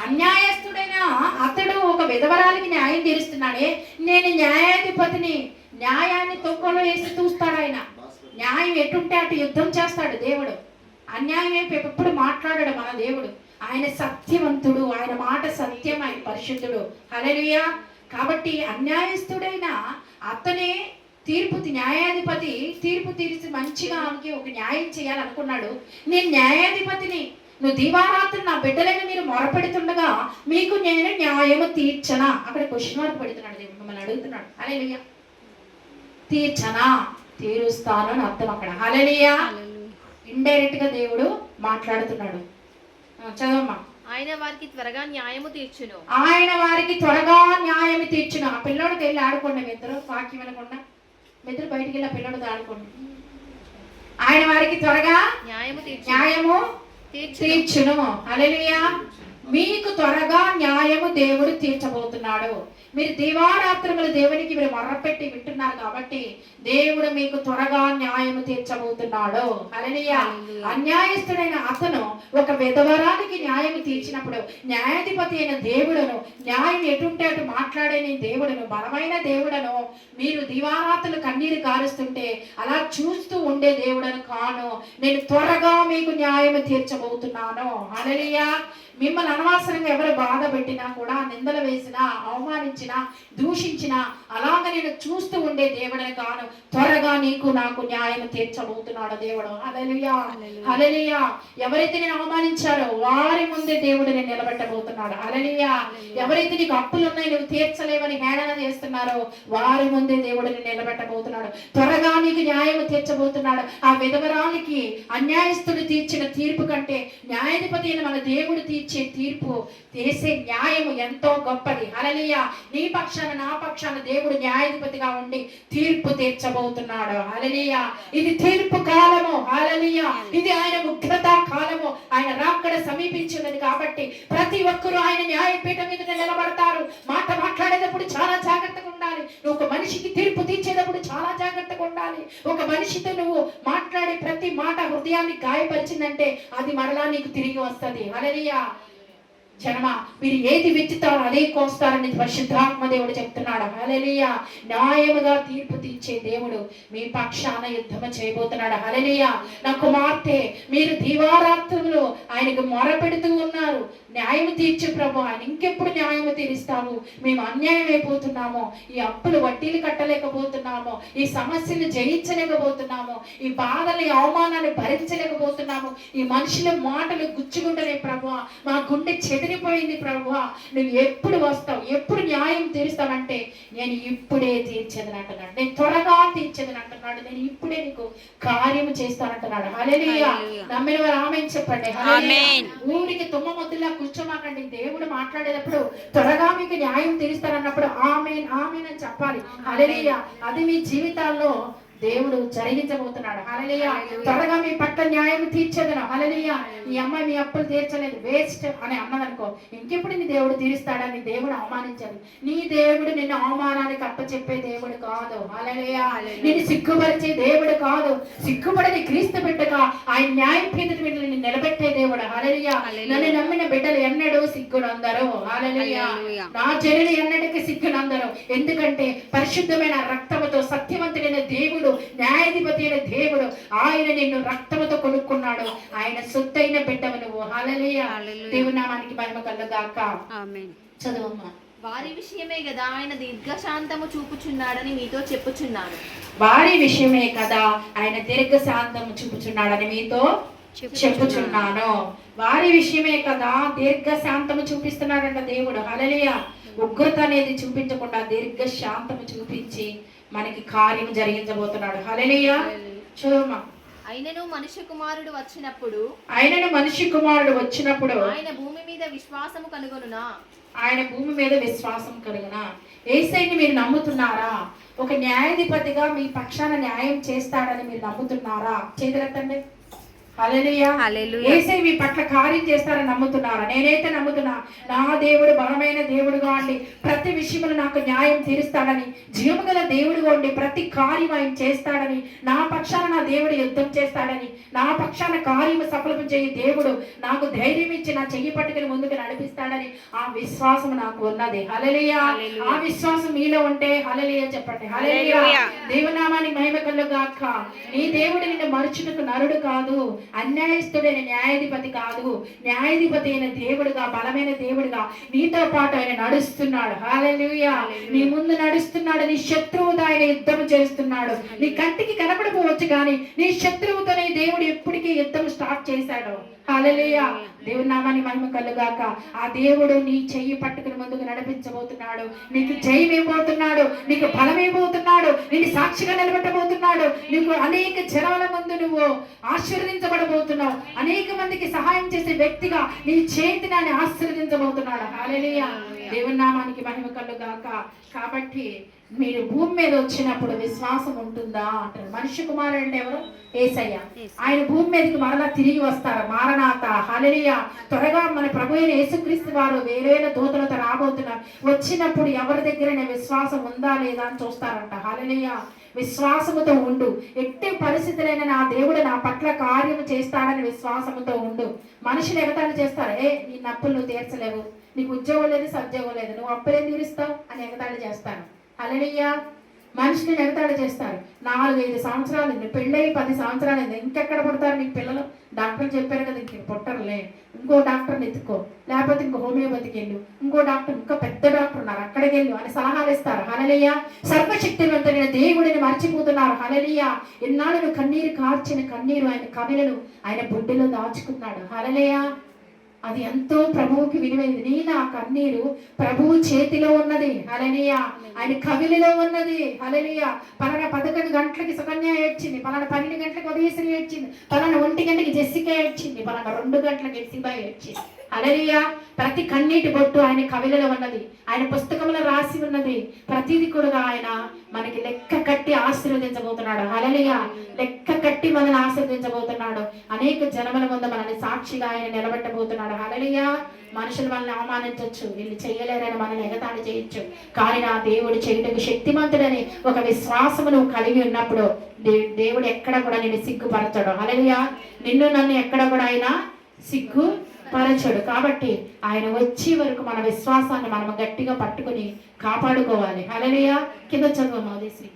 B: అన్యాయస్తుడైనా అతడు ఒక విధవరాలకి న్యాయం తీరుస్తున్నాడే, నేను న్యాయాధిపతిని, న్యాయాన్ని తొక్కలో వేసి చూస్తాడు ఆయన. న్యాయం ఎటుంటే అటు యుద్ధం చేస్తాడు దేవుడు. అన్యాయం ఎప్పుడు మాట్లాడాడు మన దేవుడు. ఆయన సత్యవంతుడు, ఆయన మాట సత్యం, ఆయన పరిశుద్ధుడు. హల్లెలూయా. కాబట్టి అన్యాయస్తుడైన అతనే న్యాయాధిపతి తీర్పు తీర్చి మంచిగా ఆమెకి ఒక న్యాయం చేయాలనుకున్నాడు. నేను న్యాయాధిపతిని, నువ్వు దీవారాత్రి నా బిడ్డలైన మీరు మొరపెడుతుండగా మీకు నేను న్యాయము తీర్చనా? అక్కడ క్వశ్చన్ మార్క్ పెడుతున్నాడు దేవుడు, మిమ్మల్ని అడుగుతున్నాడు. హల్లెలూయా. తీర్చనా, తీరుస్తాను అని అర్థం అక్కడ. హల్లెలూయా. ఇండైరెక్ట్ గా దేవుడు మాట్లాడుతున్నాడు. చదవమ్మా.
C: ఆయన వారికి త్వరగా న్యాయము తీర్చును.
B: ఆయన వారికి త్వరగా న్యాయం తీర్చును. ఆ పిల్లోడికి వెళ్ళి ఆడుకోండి, మీ ఇద్దరు వాక్యం వినకుండా మీ ఇద్దరు బయటికి వెళ్ళి ఆ పిల్లోడితో ఆడుకోండి. ఆయన వారికి త్వరగా న్యాయము తీర్చును. హల్లెలూయా. మీకు త్వరగా న్యాయము దేవుడు తీర్చబోతున్నాడు. మీరు దీవారాత్రములు దేవునికి మీరు మొర్రపెట్టి వింటున్నారు కాబట్టి దేవుడు మీకు త్వరగా న్యాయము తీర్చబోతున్నాడు. హల్లెలూయా. అన్యాయస్తుడైన అతను ఒక విధవరానికి న్యాయం తీర్చినప్పుడు న్యాయాధిపతి అయిన దేవుడును, న్యాయం ఎటుంటే అటు మాట్లాడే దేవుడును, బలమైన దేవుడను మీరు దీవారాత్రులు కన్నీరు కారుస్తుంటే అలా చూస్తూ ఉండే దేవుడను కాను, నేను త్వరగా మీకు న్యాయం తీర్చబోతున్నాను. హల్లెలూయా. మిమ్మల్ని అనవసరంగా ఎవరు బాధ పెట్టినా కూడా, నిందలు వేసినా, అవమానించినా, దూషించినా అలాగ నేను చూస్తూ ఉండే దేవుడని కాను, త్వరగా నీకు నాకు న్యాయం తీర్చబోతున్నాడు దేవుడు. హల్లెలూయా. హల్లెలూయా. ఎవరైతే నేను అవమానించారో వారి ముందే దేవుడు నేను నిలబెట్టబోతున్నాడు. హల్లెలూయా. ఎవరైతే నీకు అప్పులు ఉన్నాయి నువ్వు తీర్చలేవని హేళన చేస్తున్నారో వారి ముందే దేవుడు నేను నిలబెట్టబోతున్నాడు. త్వరగా నీకు న్యాయం తీర్చబోతున్నాడు. ఆ విధవరానికి అన్యాయస్తుడు తీర్చిన తీర్పు కంటే న్యాయాధిపతి అయిన మన దేవుడు తీర్చే తీర్పు, చేసే న్యాయము ఎంతో గొప్పది. హల్లెలూయా. నీ పక్షాన నా పక్షాన దేవుడు న్యాయాధిపతిగా ఉండి తీర్పు తీర్చబోతున్నాడు. హల్లెలూయా. ఇది తీర్పు కాలము. హల్లెలూయా. ఇది ఆయన ఉగ్రత కాలము. ఆయన రాకడ సమీపించినది కాబట్టి ప్రతి ఒక్కరూ ఆయన న్యాయపీఠం మీద నిలబడతారు. మాట మాట్లాడేటప్పుడు చాలా జాగ్రత్తగా ఉండాలి. నువ్వు ఒక మనిషికి తీర్పు తీర్చేటప్పుడు చాలా జాగ్రత్తగా ఉండాలి. ఒక మనిషితో నువ్వు మాట్లాడే ప్రతి మాట హృదయాన్ని గాయపరిచిందంటే అది మరలా నీకు తిరిగి వస్తుంది. హల్లెలూయా. జనమా, మీరు ఏది విత్తుతారో అదే కోస్తారని పరిశుద్ధాత్మ దేవుడు చెప్తున్నాడు. హల్లెలూయా. న్యాయముగా తీర్పు తీర్చే దేవుడు మీ పక్షాన యుద్ధము చేయబోతున్నాడు. హల్లెలూయా. నా కుమార్తె, మీరు దీవారాత్రులు ఆయనకు మొరపెడుతూ ఉన్నారు, న్యాయం తీర్చు ప్రభు, ఆయన ఇంకెప్పుడు న్యాయము తీరుస్తావు, మేము అన్యాయం అయిపోతున్నాము, ఈ అప్పులు వడ్డీలు కట్టలేకపోతున్నాము, ఈ సమస్యలు జయించలేకపోతున్నాము, ఈ బాధలు ఈ అవమానాన్ని భరించలేకపోతున్నాము, ఈ మనుషుల మాటలు గుచ్చుకుంటేనే ప్రభు మా గుండె చెదిరిపోయింది ప్రభు, నువ్వు ఎప్పుడు వస్తావు, ఎప్పుడు న్యాయం తీరుస్తావంటే నేను ఇప్పుడే తీర్చేదని అంటున్నాడు, నేను త్వరగా తీర్చేదని అంటున్నాడు, నేను ఇప్పుడే నీకు కార్యము చేస్తానంటున్నాడు. హల్లెలూయా. నమ్మిన వారు ఆమేన్ చెప్పండి. ఊరికి తుమ్మ మొద్దులా కూర్చోమాకండి. దేవుడు మాట్లాడేటప్పుడు త్వరగా మీకు న్యాయం తీరుస్తారన్నప్పుడు ఆమేన్ ఆమేన్ అని చెప్పాలి. హల్లెలూయా. అది మీ జీవితాల్లో దేవుడు జరిగించబోతున్నాడు. హల్లెలూయా. త్వరగా మీ పట్ల న్యాయం తీర్చేదను. హల్లెలూయా. ఈ అమ్మాయి మీ అప్పులు తీర్చలేదు, వేస్ట్ అని అన్నదనుకో, ఇంకెప్పుడు నీ దేవుడు తీరుస్తాడని దేవుడు అవమానించాడు. నీ దేవుడు నిన్ను అవమానానికి అప్పచెప్పే దేవుడు కాదు. హల్లెలూయా. నిన్ను సిగ్గుపరిచే దేవుడు కాదు. సిగ్గుపడని క్రీస్తు బిడ్డగా ఆయన న్యాయపీఠ బిడ్డలు నిన్ను నిలబెట్టే దేవుడు. హల్లెలూయా. నన్ను నమ్మిన బిడ్డలు ఎన్నడూ సిగ్గునందరు. హల్లెలూయా. నా జనులు ఎన్నటికీ సిగ్గునందరు. ఎందుకంటే పరిశుద్ధమైన రక్తముతో సత్యవంతుడైన దేవుడు, న్యాయాధిపతి అయిన దేవుడు, ఆయన నిన్ను రక్తముతో కొనుక్కున్నాడు. ఆయన సొత్తైన బిడ్డవు నువ్వు. హల్లెలూయా. దేవుని నామానికి మహిమ కలుగాక. ఆమేన్. చదువమ్మా.
C: వారి విషయమే కదా ఆయన దీర్ఘశాంతము చూపుచున్నాడని మీతో చెప్పుచున్నాను.
B: వారి విషయమే కదా ఆయన దీర్ఘశాంతము చూపుచున్నాడని మీతో చెప్పుచున్నాను. వారి విషయమే కదా దీర్ఘ శాంతము చూపిస్తున్నాడంట దేవుడు. హల్లెలూయా. ఉగ్రత అనేది చూపించకుండా దీర్ఘ శాంతము చూపించి మనకి కార్యం జరిగించబోతున్నాడు. హల్లెలూయా. చూడమ్మా.
C: అయినను మనుష్య కుమారుడు వచ్చినప్పుడు ఆయన భూమి మీద విశ్వాసము కనుగొనునా.
B: ఆయన భూమి మీద విశ్వాసం కలుగునా. యేసయ్యని మీరు నమ్ముతున్నారా? ఒక న్యాయాధిపతిగా మీ పక్షాన న్యాయం చేస్తాడని మీరు నమ్ముతున్నారా? చేతులెత్తండి. హల్లెలూయా. యేసయ్య మీ పట్ల కార్యం చేస్తారని నమ్ముతున్నారా? నేనైతే నమ్ముతున్నా. నా దేవుడు బలమైన దేవుడుగా ఉండి ప్రతి విషయంలో నాకు న్యాయం తీరుస్తాడని, జీవము గల దేవుడుగా ఉండి ప్రతి కార్యం ఆయన చేస్తాడని, నా పక్షాన నా దేవుడు యుద్ధం చేస్తాడని, నా పక్షాన కార్యము సఫలం చేయి దేవుడు నాకు ధైర్యం ఇచ్చి నా చెయ్యి పట్టుకుని ముందుకు నడిపిస్తాడని ఆ విశ్వాసం నాకు ఉన్నది. హల్లెలూయా. ఆ విశ్వాసం మీలో ఉంటే హల్లెలూయా చెప్పండి. హల్లెలూయా. దేవునామానికి మహిమ కలుగాక. నీ దేవుడు నిన్ను మరుచుటకు నరుడు కాదు, అన్యాయస్తుడైన న్యాయాధిపతి కాదు. న్యాయాధిపతి అయిన దేవుడుగా, బలమైన దేవుడుగా నీతో పాటు ఆయన నడుస్తున్నాడు. హల్లెలూయా. నీ ముందు నడుస్తున్నాడు. నీ శత్రువుతో ఆయన యుద్ధం చేస్తున్నాడు. నీ కంటికి కనపడకపోవచ్చు కానీ నీ శత్రువుతో నీ దేవుడు ఎప్పటికీ యుద్ధం స్టార్ట్ చేశాడు. హల్లెలూయా. దేవుని నామానికి మహిమ కలుగాక. ఆ దేవుడు నీ చెయ్యి పట్టుకుని ముందుకు నడిపించబోతున్నాడు. నీకు జయం ఇవ్వబోతున్నాడు, నీకు బలం ఇవ్వబోతున్నాడు, నేను సాక్షిగా నిలబెట్టబోతున్నాడు. నీకు అనేక జనాల ముందు నువ్వు ఆశీర్వదించబడబోతున్నావు. అనేక మందికి సహాయం చేసే వ్యక్తిగా నీ చేతిని ఆయన ఆశీర్వదించబోతున్నాడు. హల్లెలూయా. దేవుని నామానికి మహిమ కలుగాక. కాబట్టి మీరు భూమి మీద వచ్చినప్పుడు విశ్వాసం ఉంటుందా అంటారు. మనుష్య కుమారుడు అంటే ఎవరు? యేసయ్య. ఆయన భూమి మీదకి మరలా తిరిగి వస్తారు. మారనాథ. హల్లెలూయా. త్వరగా మన ప్రభు అయిన యేసుక్రీస్తు వారు వేరేల దూతలతో రాబోతున్నారు. వచ్చినప్పుడు ఎవరి దగ్గర విశ్వాసం ఉందా లేదా అని చూస్తారంట. హల్లెలూయా. విశ్వాసముతో ఉండు. ఎట్టి పరిస్థితులైనా నా దేవుడు నా పట్ల కార్యము చేస్తాడని విశ్వాసముతో ఉండు. మనుషులు ఎగతాళి చేస్తారు. నీ నప్పులు నువ్వు తీర్చలేవు, నీకు ఉద్యోగం లేదు, సద్యోగం లేదు, నువ్వు అప్పులేం తీరుస్తావు అని ఎగతాళి చేస్తాను. హల్లెలూయా. మనుషుని ఎగతాళి చేస్తారు. 4-5 సంవత్సరాలు అయింది, పెళ్ళయి 10 సంవత్సరాలు అయింది, ఇంకెక్కడ పుడతారు నీకు పిల్లలు? డాక్టర్లు చెప్పారు కదా ఇంక పుట్టరులే, ఇంకో డాక్టర్ని ఎత్తుకో, లేకపోతే ఇంకో హోమియోపతికి వెళ్ళు, ఇంకో డాక్టర్, ఇంకా పెద్ద డాక్టర్ ఉన్నారు అక్కడికి వెళ్ళు అని సలహాలు ఇస్తారు. హల్లెలూయా. సర్వశక్తివంతుడైన దేవుడిని మర్చిపోతున్నారు. హల్లెలూయా. ఎన్నాళ్ళు కన్నీరు కార్చిన కన్నీరు ఆయన కవిలను ఆయన బుడ్డిలో దాచుకున్నాడు. హల్లెలూయా. అది ఎంతో ప్రభువుకి విలువైంది. నీ నా కన్నీరు ప్రభువు చేతిలో ఉన్నది. హల్లెలూయా. ఆయన కవిలిలో ఉన్నది. హల్లెలూయా. పలానా 11 గంటలకి సుకన్య ఏడ్చింది, పలానా 12 గంటలకు ఉదయశ్రీ ఏడ్చింది, పలానా 1 గంటకి జెస్సికా ఏడ్చింది, పలానా 2 గంటలకు ఎత్తిబా ఏడ్చింది. హల్లెలూయా. ప్రతి కన్నీటి బొట్టు ఆయన కవిలలో ఉన్నది, ఆయన పుస్తకంలో రాసి ఉన్నది. ప్రతిది కూడా ఆయన మనకి లెక్క కట్టి ఆశీర్వదించబోతున్నాడు. హల్లెలూయా. లెక్క కట్టి మనల్ని ఆశీర్వదించబోతున్నాడు. అనేక జనముల ముందు మనల్ని సాక్షిగా ఆయన నిలబెట్టబోతున్నాడు. హల్లెలూయా. మనుషులు మనల్ని అవమానించవచ్చు, వీళ్ళు చేయలేరని మనల్ని ఎగతాళి చేయొచ్చు, కానీ నా దేవుడు చేయుటకు శక్తిమంతుడని ఒక విశ్వాసము నువ్వు కలిగి ఉన్నప్పుడు దేవుడు ఎక్కడ కూడా నిన్ను సిగ్గుపరచడు. హల్లెలూయా. నిన్ను నన్ను ఎక్కడ కూడా ఆయన సిగ్గుపరచడు. కాబట్టి ఆయన వచ్చే వరకు మన విశ్వాసాన్ని మనం గట్టిగా పట్టుకుని కాపాడుకోవాలి. హల్లెలూయా. కింద చదువు మోదేశ్రీ.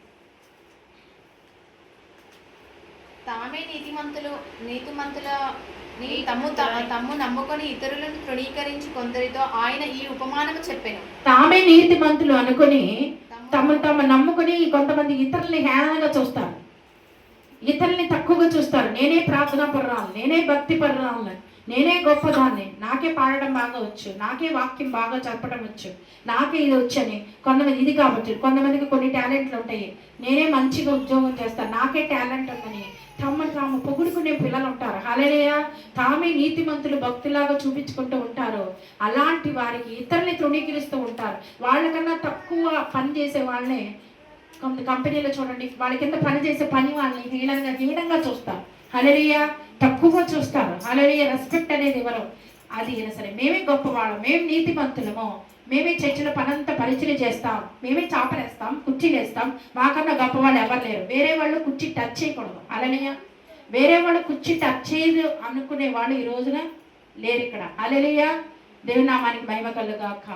C: తామే నీతిమంతుల తమ్ము నమ్ముకొని ఇతరులను తృణీకరించి కొందరితో ఆయన ఈ ఉపమానము చెప్పెను.
B: తామే నీతిమంతులు అనుకుని తమ నమ్ముకుని కొంతమంది ఇతరుల్ని హేళనగా చూస్తారు, ఇతరుల్ని తక్కువగా చూస్తారు. నేనే ప్రార్థనా పర్రాలు, నేనే భక్తి పర్రాలు, నేనే గొప్పదాన్ని, నాకే పాడడం బాగా వచ్చు, నాకే వాక్యం బాగా చెప్పడం వచ్చు, నాకే ఇది వచ్చని కొంతమంది ఇది కాబట్టి, కొంతమందికి కొన్ని టాలెంట్లు ఉంటాయి. నేనే మంచిగా ఉద్యోగం చేస్తాను, నాకే టాలెంట్ ఉందని తాము పొగుడుకునే పిల్లలు ఉంటారు. హల్లెలూయా. తామే నీతిమంతులు భక్తులాగా చూపించుకుంటూ ఉంటారు. అలాంటి వారికి ఇతరుల్ని తృణీకరిస్తూ ఉంటారు. వాళ్ళకన్నా తక్కువ పని చేసే వాళ్ళని కొంత కంపెనీలో చూడండి, వాళ్ళ కింద పని చేసే పని వాళ్ళని హీనంగా చూస్తారు. హల్లెలూయా. తక్కువగా చూస్తారు. హల్లెలూయా. రెస్పెక్ట్ అనేది ఎవరు? అది సరే మేమే గొప్పవాళ్ళం, మేము నీతిమంతులము, మేమే చర్చిలో పనంతా పరిచయం చేస్తాం, మేమే చాపలేస్తాం, కుర్చీలు వేస్తాం, మాకన్నా గొప్పవాళ్ళు ఎవరు లేరు. వేరే వాళ్ళు కుర్చీ టచ్ చేయకూడదు. హల్లెలూయా. వేరే వాళ్ళు కుర్చీ టచ్ చేయదు అనుకునే వాళ్ళు ఈ రోజున లేరు ఇక్కడ. హల్లెలూయా. దేవుని నామానికి మహిమ కలుగాక.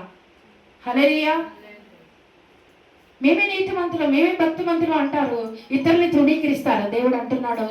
B: హల్లెలూయా. మేమే నీతిమంతులు, మేమే భక్తిమంతులు అంటారు, ఇతరుల్ని తృణీకరిస్తారు. దేవుడు అంటున్నాడు,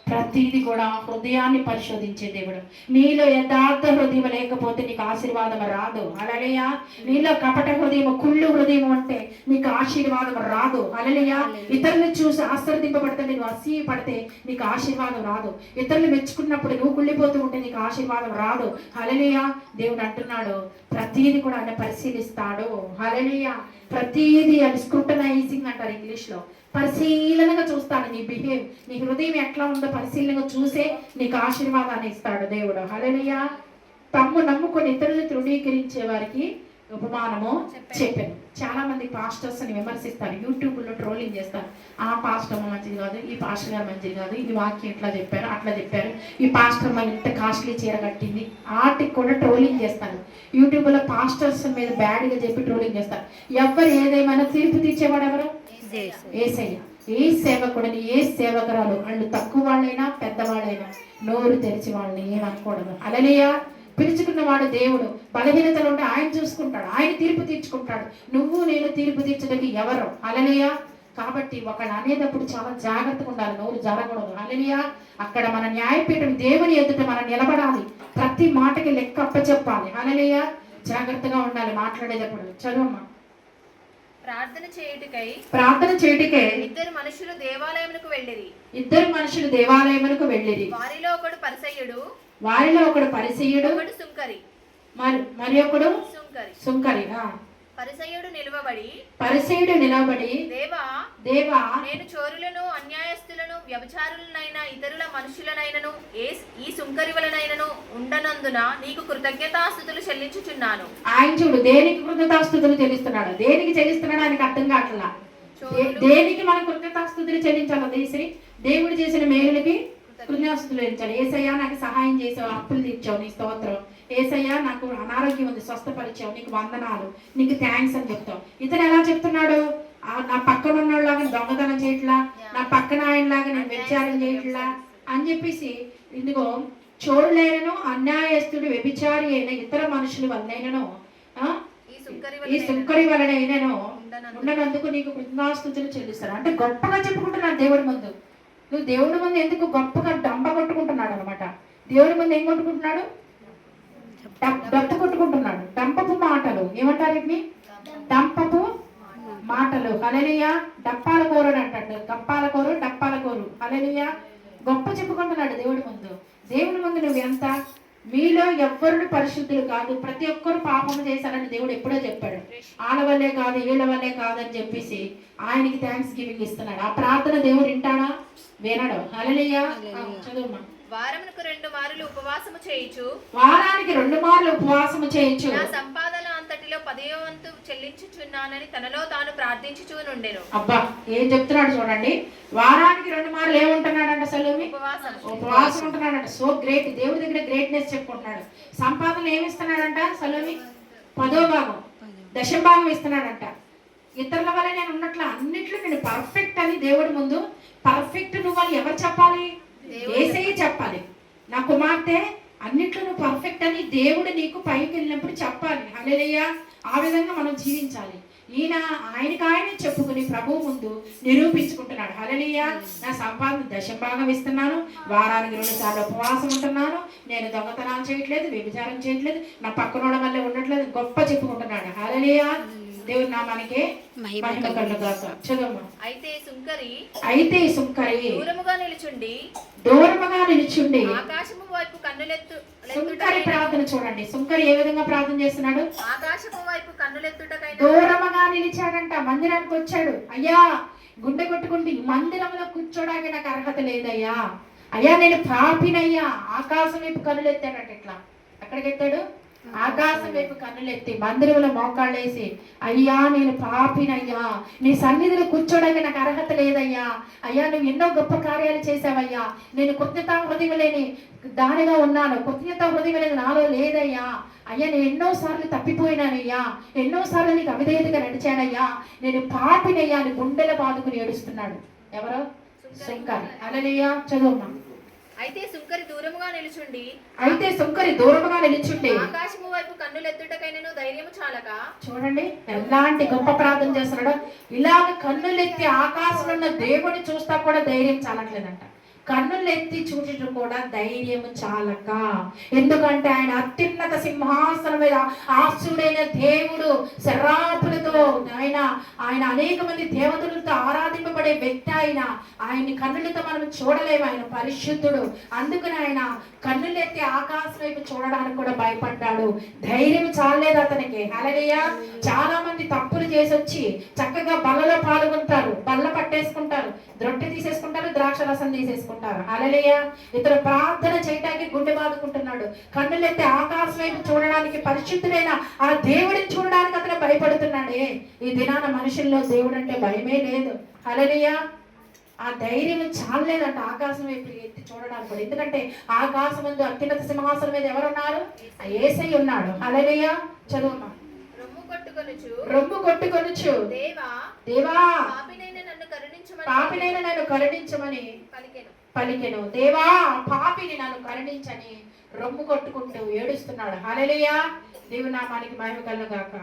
A: ప్రతిదీ కూడా హృదయాన్ని పరిశోధించే దేవుడు. నీలో యథార్థ హృదయం లేకపోతే నీకు ఆశీర్వాదం రాదు. హల్లెలూయా. నీలో కపట హృదయం, కుళ్ళు హృదయం అంటే నీకు ఆశీర్వాదం రాదు. హల్లెలూయా. ఇతరులను చూసి ఆశీర్వదింపబడితే నువ్వు అసూయ పడితే నీకు ఆశీర్వాదం రాదు. ఇతరులు మెచ్చుకున్నప్పుడు నువ్వు కుళ్ళిపోతూ ఉంటే నీకు ఆశీర్వాదం రాదు. హల్లెలూయా. దేవుడు అంటున్నాడు ప్రతిదీ కూడా ఆయన పరిశీలిస్తాడు. హల్లెలూయా. ప్రతిదీ అది స్క్రూటనైజింగ్ అంటారు ఇంగ్లీష్లో. పరిశీలనగా చూస్తాడు నీ బిహేవ్, నీ హృదయం ఎట్లా ఉందో పరిశీలనగా చూసే నీకు ఆశీర్వాదాన్ని ఇస్తాడు దేవుడు. హల్లెలూయా. తమ్ము నమ్ముకొని ఇతరులను తృణీకరించే వారికి ఉపమానము చెప్పాను. చాలా మంది పాస్టర్స్ ని విమర్శిస్తారు, యూట్యూబ్లో ట్రోలింగ్ చేస్తారు. ఆ పాస్టర్ మంచిది కాదు, ఈ పాస్టర్ గారు మంచిది కాదు, ఈ వాక్యం ఇట్లా చెప్పారు అట్లా చెప్పారు, ఈ పాస్టర్ మన ఇంత కాస్ట్లీ చీర కట్టింది, వాటికి కూడా ట్రోలింగ్ చేస్తారు. యూట్యూబ్లో పాస్టర్స్ మీద బ్యాడ్గా చెప్పి ట్రోలింగ్ చేస్తారు. ఎవరు ఏదేమైనా తీర్పు తీర్చేవాడు ఎవరు? యేసయ్య. ఏ సేవకుడిని, ఏ సేవకురాలు, వాళ్ళు తక్కువ వాళ్ళైనా పెద్దవాళ్ళైనా నోరు తెరిచి వాళ్ళని ఏమనకూడదు. హల్లెలూయా. పిలుచుకున్న వాడు దేవుడు. బలహీనతలు ఉంటే ఆయన చూసుకుంటాడు, ఆయన తీర్పు తీర్చుకుంటాడు. నువ్వు నేను తీర్పు తీర్చడానికి ఎవరు? హల్లెలూయా. కాబట్టి ఒకళ్ళు అనేటప్పుడు చాలా జాగ్రత్తగా ఉండాలి, నోరు జారకూడదు. హల్లెలూయా. అక్కడ మన న్యాయపీఠం దేవుని ఎదుట మనం నిలబడాలి, ప్రతి మాటకి లెక్క అప్పచెప్పాలి. హల్లెలూయా. జాగ్రత్తగా ఉండాలి మాట్లాడేటప్పుడు. చదువమ్మా.
C: ప్రార్థన
A: చేయుటకై
C: ఇద్దరు మనుషులు
A: దేవాలయమునకు వెళ్ళిరి.
C: వారిలో ఒకడు పరిసయ్యుడు, ఒకడు సుంకరి.
A: మరి ఒకడు సుంకరి. పరిసయ్యుడు నిలబడి దేవా
C: నేను చోరులను, అన్యాయస్తులను, వ్యభిచారులనైనా ఇతరుల మనుషులనైనను ఈ సుంకరి వలనైనను ఉండనందున నీకు కృతజ్ఞతాస్తుతులు చెల్లించుచున్నాను.
A: ఆయన చూడు దేనికి కృతజ్ఞతాస్తుతులు చెల్లిస్తున్నాడు, దేనికి చెల్లిస్తున్నాడు ఆయనకు అర్థం కావట్లా. దేనికి మనం కృతజ్ఞతాస్తుతులు చెల్లించాలో తెలిసి దేవుడు చేసిన మేలులకి కృతజ్ఞతాస్తుతులు చెల్లించాలి. ఏసయ్యా నాకు సహాయం చేసావు, అప్పులు తీర్చావు, నీ స్తోత్రం. ఏసయ్యా నాకు అనారోగ్యం ఉంది, స్వస్థపరిచావు, నీకు వందనాలు, నీకు థ్యాంక్స్ అని చెప్తావు. ఇతను ఎలా చెప్తున్నాడు? నా పక్కన ఉన్నలాగా దొంగతనం చేయట్లా, నా పక్కన ఆయనలాగా నేను వ్యభిచారం చేయట్లా అని చెప్పేసి, ఇదిగో చోరులైనను, అన్యాయస్తుడు, వ్యభిచారి అయిన ఇతర మనుషుల వల్లైనను, ఈ సుంకరి వలనైనను ఉండనందుకు నీకు కృతజ్ఞతాస్తుతులు చెల్లిస్తాను. అంటే గొప్పగా చెప్పుకుంటున్నాడు దేవుడి ముందు. నువ్వు దేవుడి ముందు ఎందుకు గొప్పగా డంబ కొట్టుకుంటున్నాడు అనమాట. దేవుడి ముందు ఏం కొట్టుకుంటున్నాడు? డప్పు కొట్టుకుంటున్నాడు. డంపపు మాటలు ఏమంటారు వీటిని? డంపపు మాటలు. హల్లెలూయా. డప్పాల కోరుడు అంటాడు. గప్పాల కోరు, డప్పాల కోరు. హల్లెలూయా. గొప్ప చెప్పుకుంటున్నాడు దేవుడి ముందు. దేవుడి ముందు నువ్వు ఎంత? మీలో ఎవ్వరు పరిశుద్ధులు కాదు, ప్రతి ఒక్కరు పాపము చేశారని దేవుడు ఎప్పుడో చెప్పాడు. వాళ్ళ వల్లే కాదు, వీళ్ళ వల్లే కాదని చెప్పేసి ఆయనకి థ్యాంక్స్ గివింగ్ ఇస్తున్నాడు. ఆ ప్రార్థన దేవుడు వింటాడా? వినడు. హల్లెలూయా. చదువుమా.
C: వారానికి 2 మార్లు ఉపవాసము చేయుచు నా సంపాదన అంతటిలో 10వ వంతు చెల్లించుచున్నానని తనలో తాను ప్రార్థించుచూ నుండెను.
A: అబ్బా ఏం చెప్తున్నాడు చూడండి. వారానికి 2 మార్లు ఏముంటున్నాడంట? అసలు ఉపవాసం ఉంటున్నాడంట. So great. దేవుడి దగ్గర గ్రేట్నెస్ చెప్పుకుంటున్నాడు. సంపాదన ఏమిస్తున్నాడంట? సలోమి 10వ భాగం, 10వ భాగం ఇస్తున్నాడంట. ఇతరుల వల్ల నేను ఉన్నట్లు అన్నిట్లో నేను పర్ఫెక్ట్ అని దేవుడి ముందు. పర్ఫెక్ట్ నువ్వు అని ఎవరు చెప్పాలి? యేసయ్య చెప్పాలి. నా కుమార్తె అన్నిట్లో నువ్వు పర్ఫెక్ట్ అని దేవుడు నీకు పైకి వెళ్ళినప్పుడు చెప్పాలి. హల్లెలూయా. ఆ విధంగా మనం జీవించాలి. ఈయన ఆయనకాయనే చెప్పుకుని ప్రభువు ముందు నిరూపించుకుంటున్నాడు. హల్లెలూయా. నా సంపాదన 10వ భాగం ఇస్తున్నాను, వారానికి 2 సార్లు ఉపవాసం ఉంటున్నాను, నేను దొంగతనాలు చేయట్లేదు, వ్యభిచారం చేయట్లేదు, నా పక్కనోడ వల్లే ఉండట్లేదు, గొప్ప చెప్పుకుంటున్నాడు. హల్లెలూయా. దేవుడు నామానికే మహిమ కలుగుగాక. చదువమ్మా.
C: అయితే సుంకరి దూరముగా
A: నిలుచుండి
C: ఆకాశము వైపు కన్నులెత్తు.
A: సుంకరి ప్రార్థన చూడండి. సుంకరి ఏ విధంగా ప్రార్థన చేస్తున్నాడు?
C: ఆకాశము వైపు కన్నులెత్తుటకై
A: దూరముగా నిలిచాడంట. మందిరానికి వచ్చాడు. అయ్యా గుండె కొట్టుకుంటే మందిరంలో కూర్చోడానికి నాకు అర్హత లేదయ్యా, అయ్యా నేను పాపినయ్యా. ఆకాశం వైపు కన్నులెత్తాడట. ఇట్లా ఎక్కడికి ఎత్తాడు? ఆకాశం వైపు కన్నులెత్తి మందిరంలో మోకాళ్ళేసి, అయ్యా నేను పాపినయ్యా, నీ సన్నిధిలో కూర్చోడానికి నాకు అర్హత లేదయ్యా, అయ్యా నువ్వు ఎన్నో గొప్ప కార్యాలు చేసావయ్యా, నేను కృతజ్ఞతా హృదయం లేని దానిగా ఉన్నాను, కృతజ్ఞతా హృదయం అనేది నాలో లేదయ్యా, అయ్యా నేను ఎన్నోసార్లు తప్పిపోయినానయ్యా, ఎన్నోసార్లు నీకు అవిధేయతగా నడిచానయ్యా, నేను పాపినయ్యా అని గుండెల బాదుకుని ఏడుస్తున్నాడు. ఎవరో? సుంకరి. హల్లెలూయా. చదువుమా.
C: అయితే సుంకరి దూరముగా
A: నిలుచుండి
C: ఆకాశము వైపు కన్నులెత్తుటకైనను ధైర్యము చాలక.
A: చూడండి ఎలాంటి గొప్ప ప్రార్థన చేస్తున్నాడు. ఇలాగ కన్నులెత్తి ఆకాశంలో ఉన్న దేవుని చూస్తా కూడా ధైర్యం చాలట్లేదంట.
B: కన్నులు ఎత్తి చూడటం కూడా ధైర్యం చాలక. ఎందుకంటే ఆయన అత్యున్నత సింహాసనం మీద ఆశ్రుడైన దేవుడు, శరాపులతో ఆయన అనేక మంది దేవతలతో ఆరాధింపబడే వ్యక్తి. ఆయన్ని కన్నులతో మనం చూడలేము, ఆయన పరిశుద్ధుడు. అందుకని ఆయన కన్నులెత్తి ఆకాశం వైపు చూడడానికి కూడా భయపడ్డాడు. ధైర్యం చాలేదు అతనికి. హల్లెలూయా. చాలా మంది తప్పులు చేసి వచ్చి చక్కగా బల్లలో పాల్గొంటారు, బల్ల పట్టేసుకుంటారు, రొట్టె తీసేసుకుంటారు, ద్రాక్ష రసం తీసేసుకుంటారు. హల్లెలూయా. ఇతను ప్రార్థన చేయడానికి గుండె బాదుకుంటున్నాడు. కన్నులెత్తి ఆకాశం వైపు చూడడానికి, పరిశుద్ధుడైన ఆ దేవుడిని చూడడానికి అతను భయపడుతున్నాడే. ఈ దినాన మనుషుల్లో దేవుడు అంటే భయమే లేదు. హల్లెలూయా. ఆ ధైర్యం చాలేదంట ఆకాశం వైపు ఎత్తి చూడడానికి కూడా. ఎందుకంటే ఆకాశం ముందు అత్యున్నత సింహాసనం మీద ఎవరున్నారు? యేసయ్య ఉన్నాడు. హల్లెలూయా. చదువుమా. రొమ్ము కొట్టుకొనుచు దేవా పాపినైన నన్ను కరుణించమని పలికెను. దేవా పాపిని నన్ను కరుణించని రొమ్ము కొట్టుకుంటూ ఏడుస్తున్నాడు. హల్లెలూయా. దేవుని నామానికి మహిమ కలుగుగాక.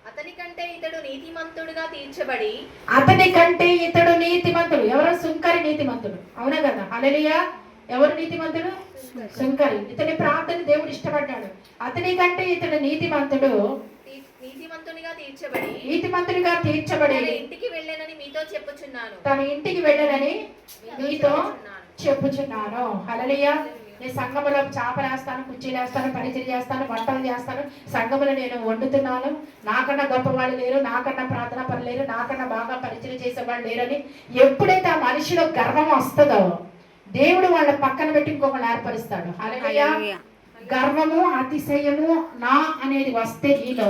C: అతని కంటే ఇతడు నీతిమంతుడుగా తీర్చబడి.
B: అతని కంటే ఇతడు నీతిమంతుడు. ఎవరు? సుంకరి నీతిమంతుడు. అవునా కదా? హల్లెలూయా. ఎవరు నీతిమంతుడు? సుంకరి. ఇతని ప్రార్థన దేవుడు ఇష్టపడ్డాడు. అతని కంటే ఇతడు నీతిమంతుడిగా తీర్చబడి
C: ఇంటికి వెళ్ళానని మీతో చెప్పుచున్నాను.
B: తన ఇంటికి వెళ్ళానని మీతో చెప్పుచున్నాను. హల్లెలూయా. నేను సంఘములో చాపలేస్తాను, కుర్చీలు వేస్తాను, పరిచయం చేస్తాను, వంటలు చేస్తాను. సంఘములో నేను వండుతున్నాను. నాకన్నా గొప్పవాళ్ళు లేరు, నాకన్నా ప్రార్థన పనులు లేరు, నాకన్నా బాగా పరిచయం చేసేవాళ్ళు లేరని ఎప్పుడైతే ఆ మనిషిలో గర్వం వస్తుందో దేవుడు వాళ్ళ పక్కన పెట్టి ఇంకొకళ్ళు ఏర్పరుస్తాడు. హల్లెలూయా. గర్వము, అతిశయము, నా అనేది వస్తే నీలో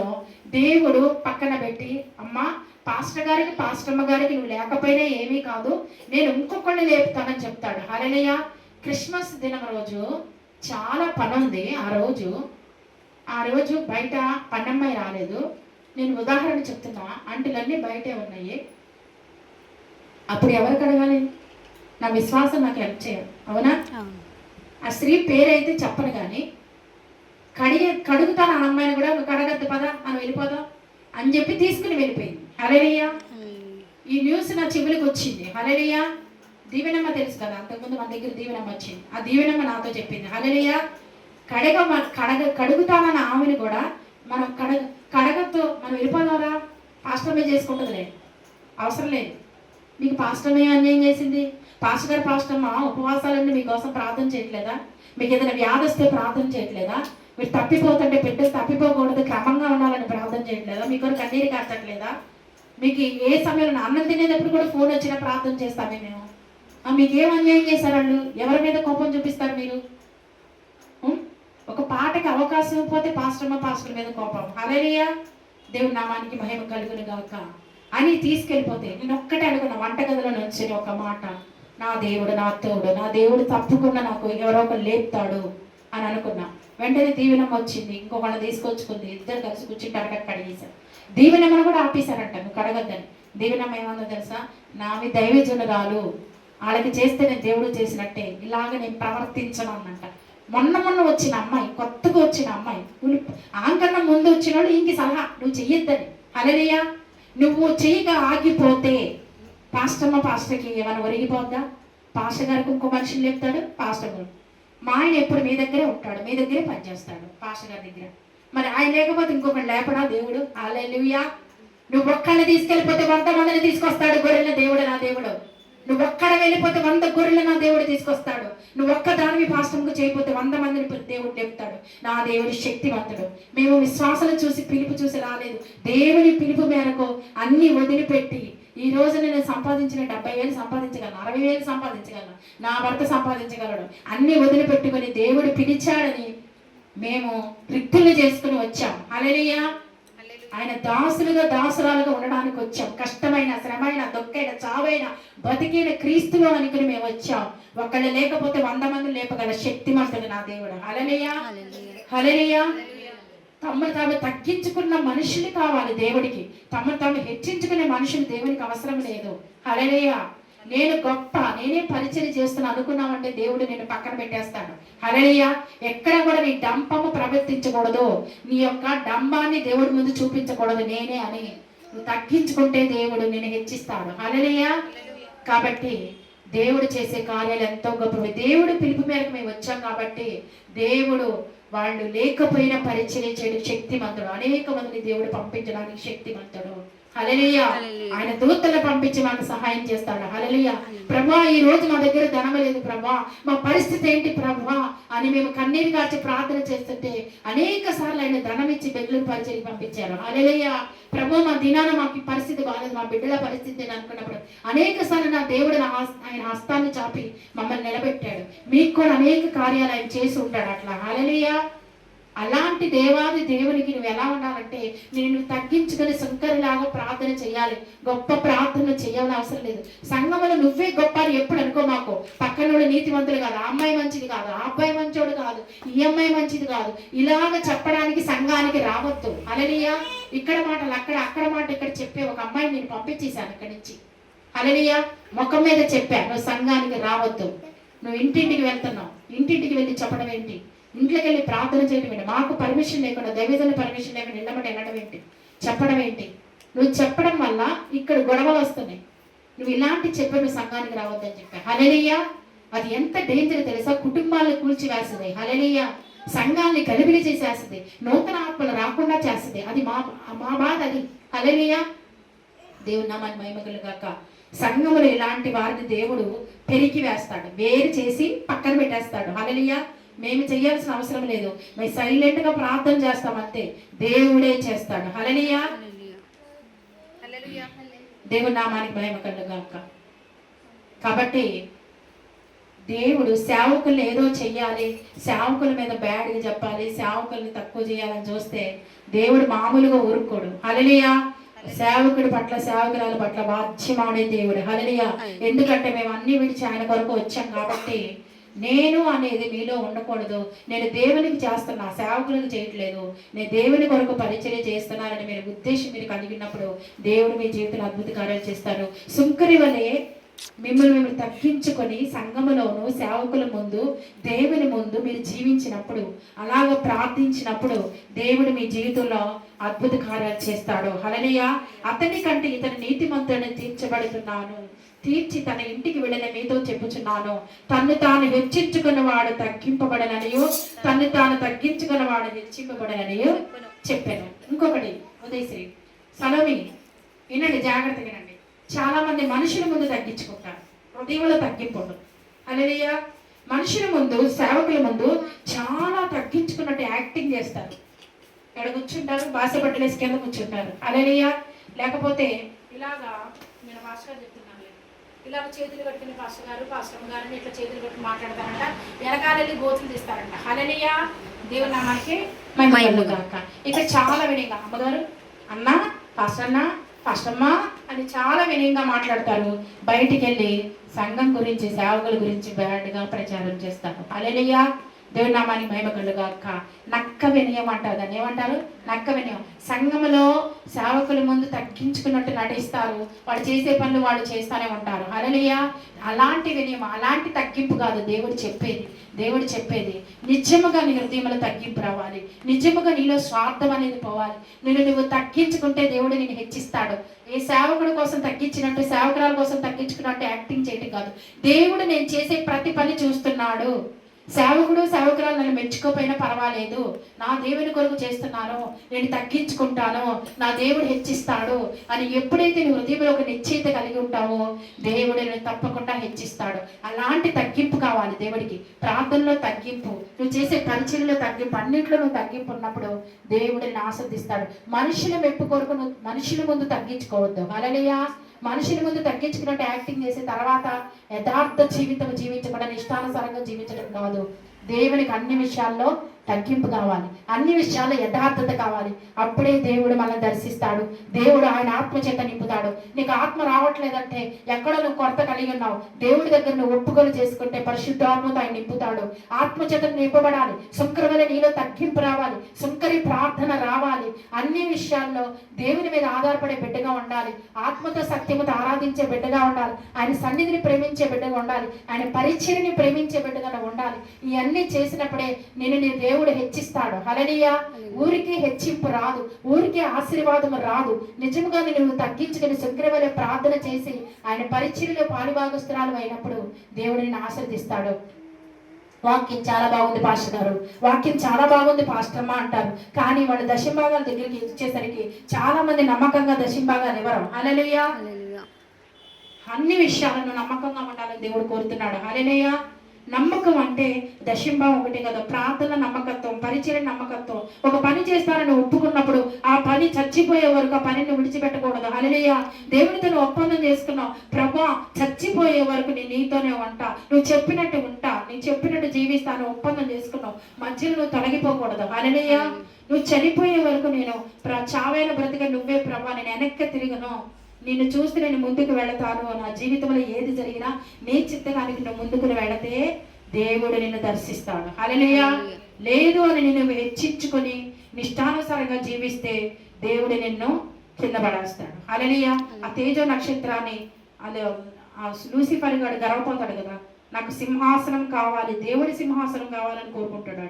B: దేవుడు పక్కన పెట్టి, అమ్మా పాస్టర్ గారికి, పాస్టమ్మ గారికి నువ్వు లేకపోయినా ఏమీ కాదు, నేను ఇంకొకళ్ళని లేపుతానని చెప్తాడు. హల్లెలూయా. క్రిస్మస్ దినం రోజు చాలా పని ఉంది. ఆ రోజు బయట పన్నమ్మాయి రాలేదు. నేను ఉదాహరణ చెప్తున్నా, అంటులన్నీ బయటే ఉన్నాయి. అప్పుడు ఎవరికి అడగాలి? నా విశ్వాసం నాకు హెల్ప్ చేయాలి. అవునా? ఆ స్త్రీ పేరైతే చెప్పను కానీ కడుగుతాను ఆ అమ్మాయిని కూడా, కడగద్దు పదా అని వెళ్ళిపోదాం అని చెప్పి తీసుకుని వెళ్ళిపోయింది. హల్లెలూయా. ఈ న్యూస్ నా చెవులకు వచ్చింది. హల్లెలూయా. దీవెనమ్మ తెలుసు కదా, అంతకుముందు మన దగ్గర దీవెనమ్మ వచ్చింది. ఆ దీవెనమ్మ నాతో చెప్పింది. హల్లెలూయా. కడుగుతానన్న ఆమెను కూడా మనం కడగతో మనం వెళ్ళిపోదారా, పాస్టర్మే చేసుకుంటుందిలే, అవసరం లేదు. మీకు పాస్టర్మే అన్యాయం చేసింది. పాస్టర్ గారు, పాస్టర్మ ఉపవాసాలన్నీ మీకోసం ప్రార్థన చేయట్లేదా? మీకు ఏదైనా వ్యాధి వస్తే ప్రార్థన చేయట్లేదా? మీరు తప్పిపోతుంటే బిడ్డలు తప్పిపోకూడదు, క్రమంగా ఉండాలని ప్రార్థన చేయట్లేదా? మీకు కన్నీరు కార్చట్లేదా? మీకు ఏ సమయంలో అన్నం తినేటప్పుడు కూడా ఫోన్ వచ్చినా ప్రార్థన చేస్తామే మేము. మీకేం అన్యాయం చేశారు వాళ్ళు? ఎవరి మీద కోపం చూపిస్తారు మీరు? ఒక పాటకి అవకాశం పోతే పాస్టర్ మీద కోపం. హల్లెలూయా. దేవుని నామానికి మహిమ కలుగును గాక అని తీసుకెళ్ళిపోతే నేను ఒక్కటే అనుకున్నా, వంటగదిలో నుంచి ఒక మాట, నా దేవుడు నా తోడు, నా దేవుడు తప్పకుండా నాకు ఎవరో ఒకరు లేపుతాడు అని అనుకున్నా. వెంటనే దీవెనమ్మ వచ్చింది, ఇంకొకళ్ళని తీసుకొచ్చుకుంది, ఇద్దరు కలిసి కూర్చుంటే అడగ కడిగేశారు. దీవెనమ్మను కూడా ఆపేశారంట, నువ్వు కడగద్దని. దీవెనమ్మ ఏమన్నా తెలుసా? నావి దైవజనురాలు, వాళ్ళకి చేస్తే నేను దేవుడు చేసినట్టే, ఇలాగ నేను ప్రవర్తించను అన్నంట. మొన్న వచ్చిన అమ్మాయి, కొత్తగా వచ్చిన అమ్మాయి, ఆంకన్నా ముందు వచ్చిన వాళ్ళు ఇంక సలహా, నువ్వు చెయ్యొద్దని. హల్లెలూయా. నువ్వు చెయ్యగా ఆగిపోతే పాస్టర్కి ఏమైనా ఒరిగిపోద్దా? పాస్టర్ గారికి ఇంకో మనిషిని లేపుతాడు. పాస్టర్ గారు మా ఆయన ఎప్పుడు మీ దగ్గరే ఉంటాడు, మీ దగ్గరే పనిచేస్తాడు పాస్టర్ గారి దగ్గర. మరి ఆయన లేకపోతే ఇంకొకటి లేపడా దేవుడు? హల్లెలూయా. నువ్వు ఒక్కళ్ళని తీసుకెళ్ళిపోతే 100 మందిని తీసుకొస్తాడు. గొర్రెల దేవుడు నా దేవుడు. నువ్వు ఒక్కడ వెళ్ళిపోతే 100 గొర్రెలు నా దేవుడు తీసుకొస్తాడు. నువ్వు ఒక్క దానివి పాస్టర్కు చేయకపోతే 100 మందిని దేవుడు చెప్తాడు. నా దేవుడి శక్తివంతుడు. మేము విశ్వాసాలు చూసి పిలుపు చూసి రాలేదు. దేవుని పిలుపు మేరకు అన్ని వదిలిపెట్టి ఈ రోజు నేను సంపాదించిన 70,000 సంపాదించగలను, 60,000 సంపాదించగలను, నా భర్త సంపాదించగలడు, అన్ని వదిలిపెట్టుకొని దేవుడు పిలిచాడని మేము రిక్తులు చేసుకుని వచ్చాం. హల్లెలూయా. ఆయన దాసురాలుగా ఉండడానికి వచ్చాం. కష్టమైన, శ్రమైన, దొక్కైన, చావైన, బతికిన క్రీస్తులో అనుకుని మేము వచ్చాం. ఒకళ్ళు లేకపోతే 100 మంది లేపగల శక్తిమంతుడు నా దేవుడు. హల్లెలూయా. హల్లెలూయా. తమను తాము తగ్గించుకున్న మనుషులు కావాలి దేవుడికి. తమను తాము హెచ్చించుకునే మనుషులు దేవునికి అవసరం లేదు. హల్లెలూయా. నేను గొప్ప, నేనే పరిచయం చేస్తున్నా అనుకున్నామంటే దేవుడు నేను పక్కన పెట్టేస్తాడు. హల్లెలూయా. ఎక్కడ కూడా నీ డంపము ప్రవర్తించకూడదు, నీ యొక్క డంబాన్ని దేవుడి ముందు చూపించకూడదు నేనే అని. నువ్వు తగ్గించుకుంటే దేవుడు నేను హెచ్చిస్తాడు. హల్లెలూయా. కాబట్టి
A: దేవుడు చేసే కార్యాలు ఎంతో గొప్పవి. దేవుడు పిలుపు మేరకు మేము వచ్చాం కాబట్టి దేవుడు వాళ్ళు లేకపోయినా పరిచర్య చేయడం శక్తిమంతుడు. అనేక మందిని దేవుడు పంపించడానికి శక్తిమంతుడు. హల్లెలూయా. ఆయన దూతలు పంపించి మనకు సహాయం చేస్తాడు. హల్లెలూయా. ప్రభా, ఈ రోజు మా దగ్గర ధనం లేదు ప్రభా, మా పరిస్థితి ఏంటి ప్రభా అని మేము కన్నీరు కార్చి ప్రార్థన చేస్తుంటే అనేక సార్లు ఆయన ధనం ఇచ్చి బెంగళూరు పరిచర్య పంపించారు. హల్లెలూయా. ప్రభు, మా దినాన మాకు పరిస్థితి బాగాలేదు, మా బిడ్డల పరిస్థితి అని అనుకున్నప్పుడు అనేక సార్లు నా దేవుడు ఆయన హస్తాన్ని చాపి మమ్మల్ని నిలబెట్టాడు. మీకు కూడా అనేక కార్యాలు ఆయన చేసి ఉంటాడు అట్లా. హల్లెలూయా. అలాంటి దేవాది దేవునికి నువ్వు ఎలా ఉండాలంటే నేను తగ్గించుకొని శంకరులాగా ప్రార్థన చేయాలి. గొప్ప ప్రార్థన చేయాలని అవసరం లేదు. సంఘంలో నువ్వే గొప్ప అని ఎప్పుడు అనుకో మాకు. పక్కన నీతివంతులు కాదు, ఆ అమ్మాయి మంచిది కాదు, ఆ అబ్బాయి మంచోడు కాదు, ఈ అమ్మాయి మంచిది కాదు, ఇలాగ చెప్పడానికి సంఘానికి రావద్దు. హల్లెలూయా. ఇక్కడ మాటలు అక్కడ, అక్కడ మాట ఇక్కడ చెప్పే ఒక అమ్మాయి నేను పంపించేశాను ఇక్కడి నుంచి. హల్లెలూయా. ముఖం మీద చెప్పా, నువ్వు సంఘానికి రావద్దు, నువ్వు ఇంటింటికి వెళ్తున్నావు, ఇంటింటికి వెళ్ళి చెప్పడం ఏంటి, ఇంట్లోకి వెళ్ళి ప్రార్థన చేయడం ఏంటి, మాకు పర్మిషన్ లేకుండా దైవజన పర్మిషన్ లేకుండా వెళ్ళమని వెళ్ళడం ఏంటి, చెప్పడం ఏంటి. నువ్వు చెప్పడం వల్ల ఇక్కడ గొడవలు వస్తున్నాయి. నువ్వు ఇలాంటి చెప్పి నువ్వు సంఘానికి రావద్దని చెప్పా. హల్లెలూయా. అది ఎంత డేంజర్ తెలుసా? కుటుంబాలను కూల్చివేస్తుంది. హల్లెలూయా. సంఘాన్ని గలిబిలి చేసేస్తుంది, నూతన ఆత్మలు రాకుండా చేస్తుంది. అది మా బాధ అది. హల్లెలూయా. దేవుని నామాన్ని మహిమ గాక. సంఘములు ఇలాంటి వారిని దేవుడు పెరికి వేస్తాడు, వేరు చేసి పక్కన పెట్టేస్తాడు. హల్లెలూయా. మేము చేయాల్సిన అవసరం లేదు, మేము సైలెంట్ గా ప్రార్థన చేస్తాం అంతే, దేవుడే చేస్తాడు. హల్లెలూయా. దేవుని నామానికి మహిమ కలుగాక. కాబట్టి దేవుడు సేవకుల్ని ఏదో చెయ్యాలి, సేవకుల మీద బ్యాడ్గా చెప్పాలి, సేవకుల్ని తక్కువ చేయాలని చూస్తే దేవుడు మామూలుగా ఊరుకోడు. హల్లెలూయా. సేవకుడి పట్ల సేవకురాల పట్ల బాధ్యమాడే దేవుడు. హల్లెలూయా. ఎందుకంటే మేము అన్ని విడిచి ఆయన కొరకు వచ్చాం కాబట్టి నేను అనేది మీలో ఉండకూడదు. నేను దేవునికి చేస్తున్నా, సేవకులకు చేయట్లేదు, నేను దేవుని కొరకు పరిచర్య చేస్తున్నానని మీరు ఉద్దేశం మీరు కలిగినప్పుడు దేవుడు మీ జీవితంలో అద్భుత కార్యాలు చేస్తారు. సుంకరి వలె మిమ్మల్ని తగ్గించుకొని సంఘములోను సేవకుల ముందు దేవుని ముందు మీరు జీవించినప్పుడు, అలాగ ప్రార్థించినప్పుడు దేవుడు మీ జీవితంలో అద్భుత కార్యాలు చేస్తాడు. హల్లెలూయా. అతని కంటే ఇతని నీతిమంతుడిని తీర్చబడుతున్నాను, తీర్చి తన ఇంటికి వెళ్ళిన మీతో చెప్పుచున్నాను, తన్ను తాను హెచ్చించుకున్నవాడు తగ్గింపబడననియో, తన్ను తాను తగ్గించుకున్నవాడు హెచ్చింపబడననియో చెప్పాను. ఇంకొకటి ఉదయశ్రీ సలోమి వినండి, జాగ్రత్తగా వినండి. చాలా మంది మనుషుల ముందు తగ్గించుకుంటారు, హృదయంలో తగ్గింపు ఉండదు. హల్లెలూయా. మనుషుల ముందు సేవకుల ముందు చాలా తగ్గించుకున్నట్టు యాక్టింగ్ చేస్తారు. ఇక్కడ కూర్చుంటారు, భాష బట్టలేసి కింద కూర్చుంటారు. హల్లెలూయా. లేకపోతే ఇలాగా నేను భాషగా చెప్తున్నాను, ఇలాగ చేతులు కట్టుకుని పాస్టర్ గారిని ఇట్లా చేతులు కట్టి మాట్లాడతారంట, వెనకాలెళ్ళి గోతులు తీస్తారంట. హల్లెలూయా. దేవుని నామానికి మహిమ గాక. ఇక్కడ చాలా వినయంగా అమ్మగారు, అన్న, పాస్టమ్మ అని చాలా వినయంగా మాట్లాడతారు. బయటికి వెళ్ళి సంఘం గురించి సేవకుల గురించి బ్యాడ్గా ప్రచారం చేస్తారు. హల్లెలూయా. దేవుని నామానికి మహిమ కలుగాక. నక్క వినయం అంటారు, దాన్ని ఏమంటారు? నక్క వినయం. సంఘములో సేవకుల ముందు తగ్గించుకున్నట్టు నటిస్తారు, వాళ్ళు చేసే పనులు వాళ్ళు చేస్తూనే ఉంటారు. హల్లెలూయా. అలాంటి వినయం, అలాంటి తగ్గింపు కాదు దేవుడు చెప్పేది. దేవుడు చెప్పేది నిజముగా నీ హృదయంలో తగ్గింపు రావాలి, నిజముగా నీలో స్వార్థం అనేది పోవాలి. నువ్వు తగ్గించుకుంటే దేవుడు నిన్ను హెచ్చిస్తాడు. ఏ సేవకుడి కోసం తగ్గించినట్టు, సేవకురాల కోసం తగ్గించుకున్నట్టు యాక్టింగ్ చేయటం కాదు. దేవుడు నేను చేసే ప్రతి పని చూస్తున్నాడు. సేవకుడు సేవకురాలు నన్ను మెచ్చుకోపోయినా పర్వాలేదు, నా దేవుని కొరకు చేస్తున్నాను, నేను తగ్గించుకుంటాను, నా దేవుడు హెచ్చిస్తాడు అని ఎప్పుడైతే నువ్వు హృదయంలో ఒక నిశ్చయిత కలిగి ఉంటావో దేవుడు నేను తప్పకుండా హెచ్చిస్తాడు. అలాంటి తగ్గింపు కావాలి దేవుడికి. ప్రార్థనలో తగ్గింపు, నువ్వు చేసే పరిచర్యలో తగ్గింపు, అన్నింటిలో నువ్వు తగ్గింపు ఉన్నప్పుడు దేవుడిని ఆస్వాదిస్తాడు. మనుషుల మెప్పు కొరకు నువ్వు మనుషుల ముందు తగ్గించుకోవద్దు. హల్లెలూయా. మనుషుల ముందు తగ్గించుకున్నట్టు యాక్టింగ్ చేసి తర్వాత యథార్థ జీవితం జీవించకుండా ఇష్టానుసారంగా జీవించడం కాదు. దేవునికి అన్ని విషయాల్లో తగ్గింపు కావాలి, అన్ని విషయాల్లో యథార్థత కావాలి. అప్పుడే దేవుడు మనల్ని దర్శిస్తాడు, దేవుడు ఆయన ఆత్మ చేత నింపుతాడు. నీకు ఆత్మ రావట్లేదంటే ఎక్కడో నువ్వు కొరత కలిగి ఉన్నావు, దేవుడి దగ్గర నువ్వు ఒప్పుకొని చేసుకుంటే పరిశుద్ధాత్మతో ఆయన నింపుతాడు. ఆత్మ చేత నింపబడాలి, శుక్రవల నీలో తగ్గింపు రావాలి, శుక్రి ప్రార్థన రావాలి. అన్ని విషయాల్లో దేవుని మీద ఆధారపడే బిడ్డగా ఉండాలి, ఆత్మతో సత్యముతో ఆరాధించే బిడ్డగా ఉండాలి, ఆయన సన్నిధిని ప్రేమించే బిడ్డగా ఉండాలి, ఆయన పరిచర్ని ప్రేమించే బిడ్డగా ఉండాలి. ఇవన్నీ చేసినప్పుడే నేను నీ దేవుడు హెచ్చిస్తాడు. హల్లెలూయా. ఊరికే హెచ్చింపు రాదు, ఊరికే ఆశీర్వాదం రాదు. నిజంగా నువ్వు తగ్గించుకుని శుక్రవారం ప్రార్థన చేసి ఆయన పరిచర్యలో పాలుభాగస్తురాలు అయినప్పుడు దేవుడు నిన్ను ఆశీర్దిస్తాడు. వాక్యం చాలా బాగుంది పాస్టర్ గారు, వాక్యం చాలా బాగుంది పాస్టర్ అమ్మ అంటారు. కానీ వాళ్ళు దశంభాగాల దగ్గరికి ఇచ్చేసరికి చాలా మంది నమ్మకంగా దశంభాగాలు ఇవ్వరు. హల్లెలూయా. అన్ని విషయాలను నమ్మకంగా ఉండాలని దేవుడు కోరుతున్నాడు. హల్లెలూయా. నమ్మకం అంటే దశంభాగం ఒకటే కదా, ప్రార్థన నమ్మకత్వం, పరిచర్య నమ్మకత్వం. ఒక పని చేస్తానని ఒప్పుకున్నప్పుడు ఆ పని చచ్చిపోయే వరకు ఆ పనిని విడిచిపెట్టకూడదు. హల్లెలూయా. దేవునితో నువ్వు ఒప్పందం చేసుకున్నావు, ప్రభా చచ్చిపోయే వరకు నేను నీతోనే ఉంటా, నువ్వు చెప్పినట్టు ఉంటా, నేను చెప్పినట్టు జీవిస్తాను ఒప్పందం చేసుకున్నావు, మధ్యలో నువ్వు తొలగిపోకూడదు. హల్లెలూయా. నువ్వు చనిపోయే వరకు నేను చావైన బ్రతిక నువ్వే ప్రభా, నేను వెనక్కి తిరిగను, నిన్ను చూస్తే నేను ముందుకు వెళతాను, నా జీవితంలో ఏది జరిగినా నీ చిత్తగానికి నువ్వు ముందుకు వెళితే దేవుడు నిన్ను దర్శిస్తాడు. హల్లెలూయా. లేదు అని నిన్ను హెచ్చించుకొని నిష్టానుసారంగా జీవిస్తే దేవుడు నిన్ను కింద పడేస్తాడు. హల్లెలూయా. ఆ తేజో నక్షత్రాన్ని లూసిఫర్ గాడు గర్వపోతాడు కదా, నాకు సింహాసనం కావాలి, దేవుడి సింహాసనం కావాలని కోరుకుంటాడు,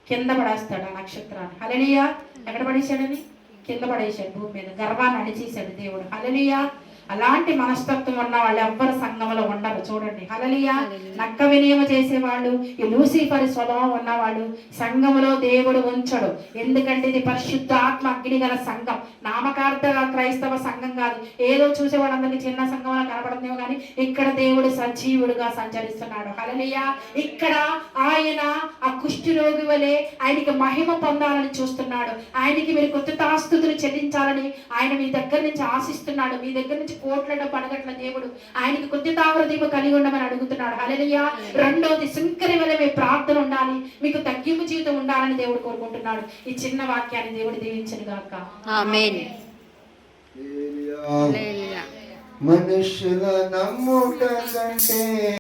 A: కింద పడేస్తాడు ఆ నక్షత్రాన్ని. హల్లెలూయా. ఎక్కడ పడేశాడని? కింద పడేశాడు, భూమి మీద. గర్వాన్ని అణిచేశాడు దేవుడు. హల్లెలూయా. అలాంటి మనస్తత్వం ఉన్న వాళ్ళు ఎవ్వరు సంఘంలో ఉండరు. చూడండి. హల్లెలూయా. నక్క వినియమ చేసేవాళ్ళు, ఈ లూసిఫర్ స్వభావం ఉన్నవాళ్ళు సంఘములో దేవుడు ఉంచడు. ఎందుకంటే ఇది పరిశుద్ధాత్మ అగ్ని గల సంఘం, నామకార్థ క్రైస్తవ సంఘం కాదు. ఏదో చూసే వాళ్ళందరికీ చిన్న సంఘంలో కనపడుతుందేమో కానీ ఇక్కడ దేవుడు సజీవుడుగా సంచరిస్తున్నాడు. హల్లెలూయా. ఇక్కడ ఆయన ఆ కుష్టి రోగి వలె ఆయనకి మహిమ పొందాలని చూస్తున్నాడు. ఆయనకి మీరు కృతజ్ఞతాస్తుతులు చెల్లించాలని ఆయన మీ దగ్గర నుంచి ఆశిస్తున్నాడు. మీ దగ్గర నుంచి కోట్ల పడగట్ల దేవుడు ఆయనకి కృతజ్ఞతాహృదయం కలిగి ఉండమని అడుగుతున్నాడు. హల్లెలూయా. రెండోది, సుంకరి వలె మీ ప్రార్థన ఉండాలి, మీకు తగ్గింపు జీవితం ఉండాలని దేవుడు కోరుకుంటున్నాడు. ఈ చిన్న వాక్యాన్ని దేవుడు దీవించను గాక.
D: ఆమేన్. మనుషుల నమ్ముట కంటే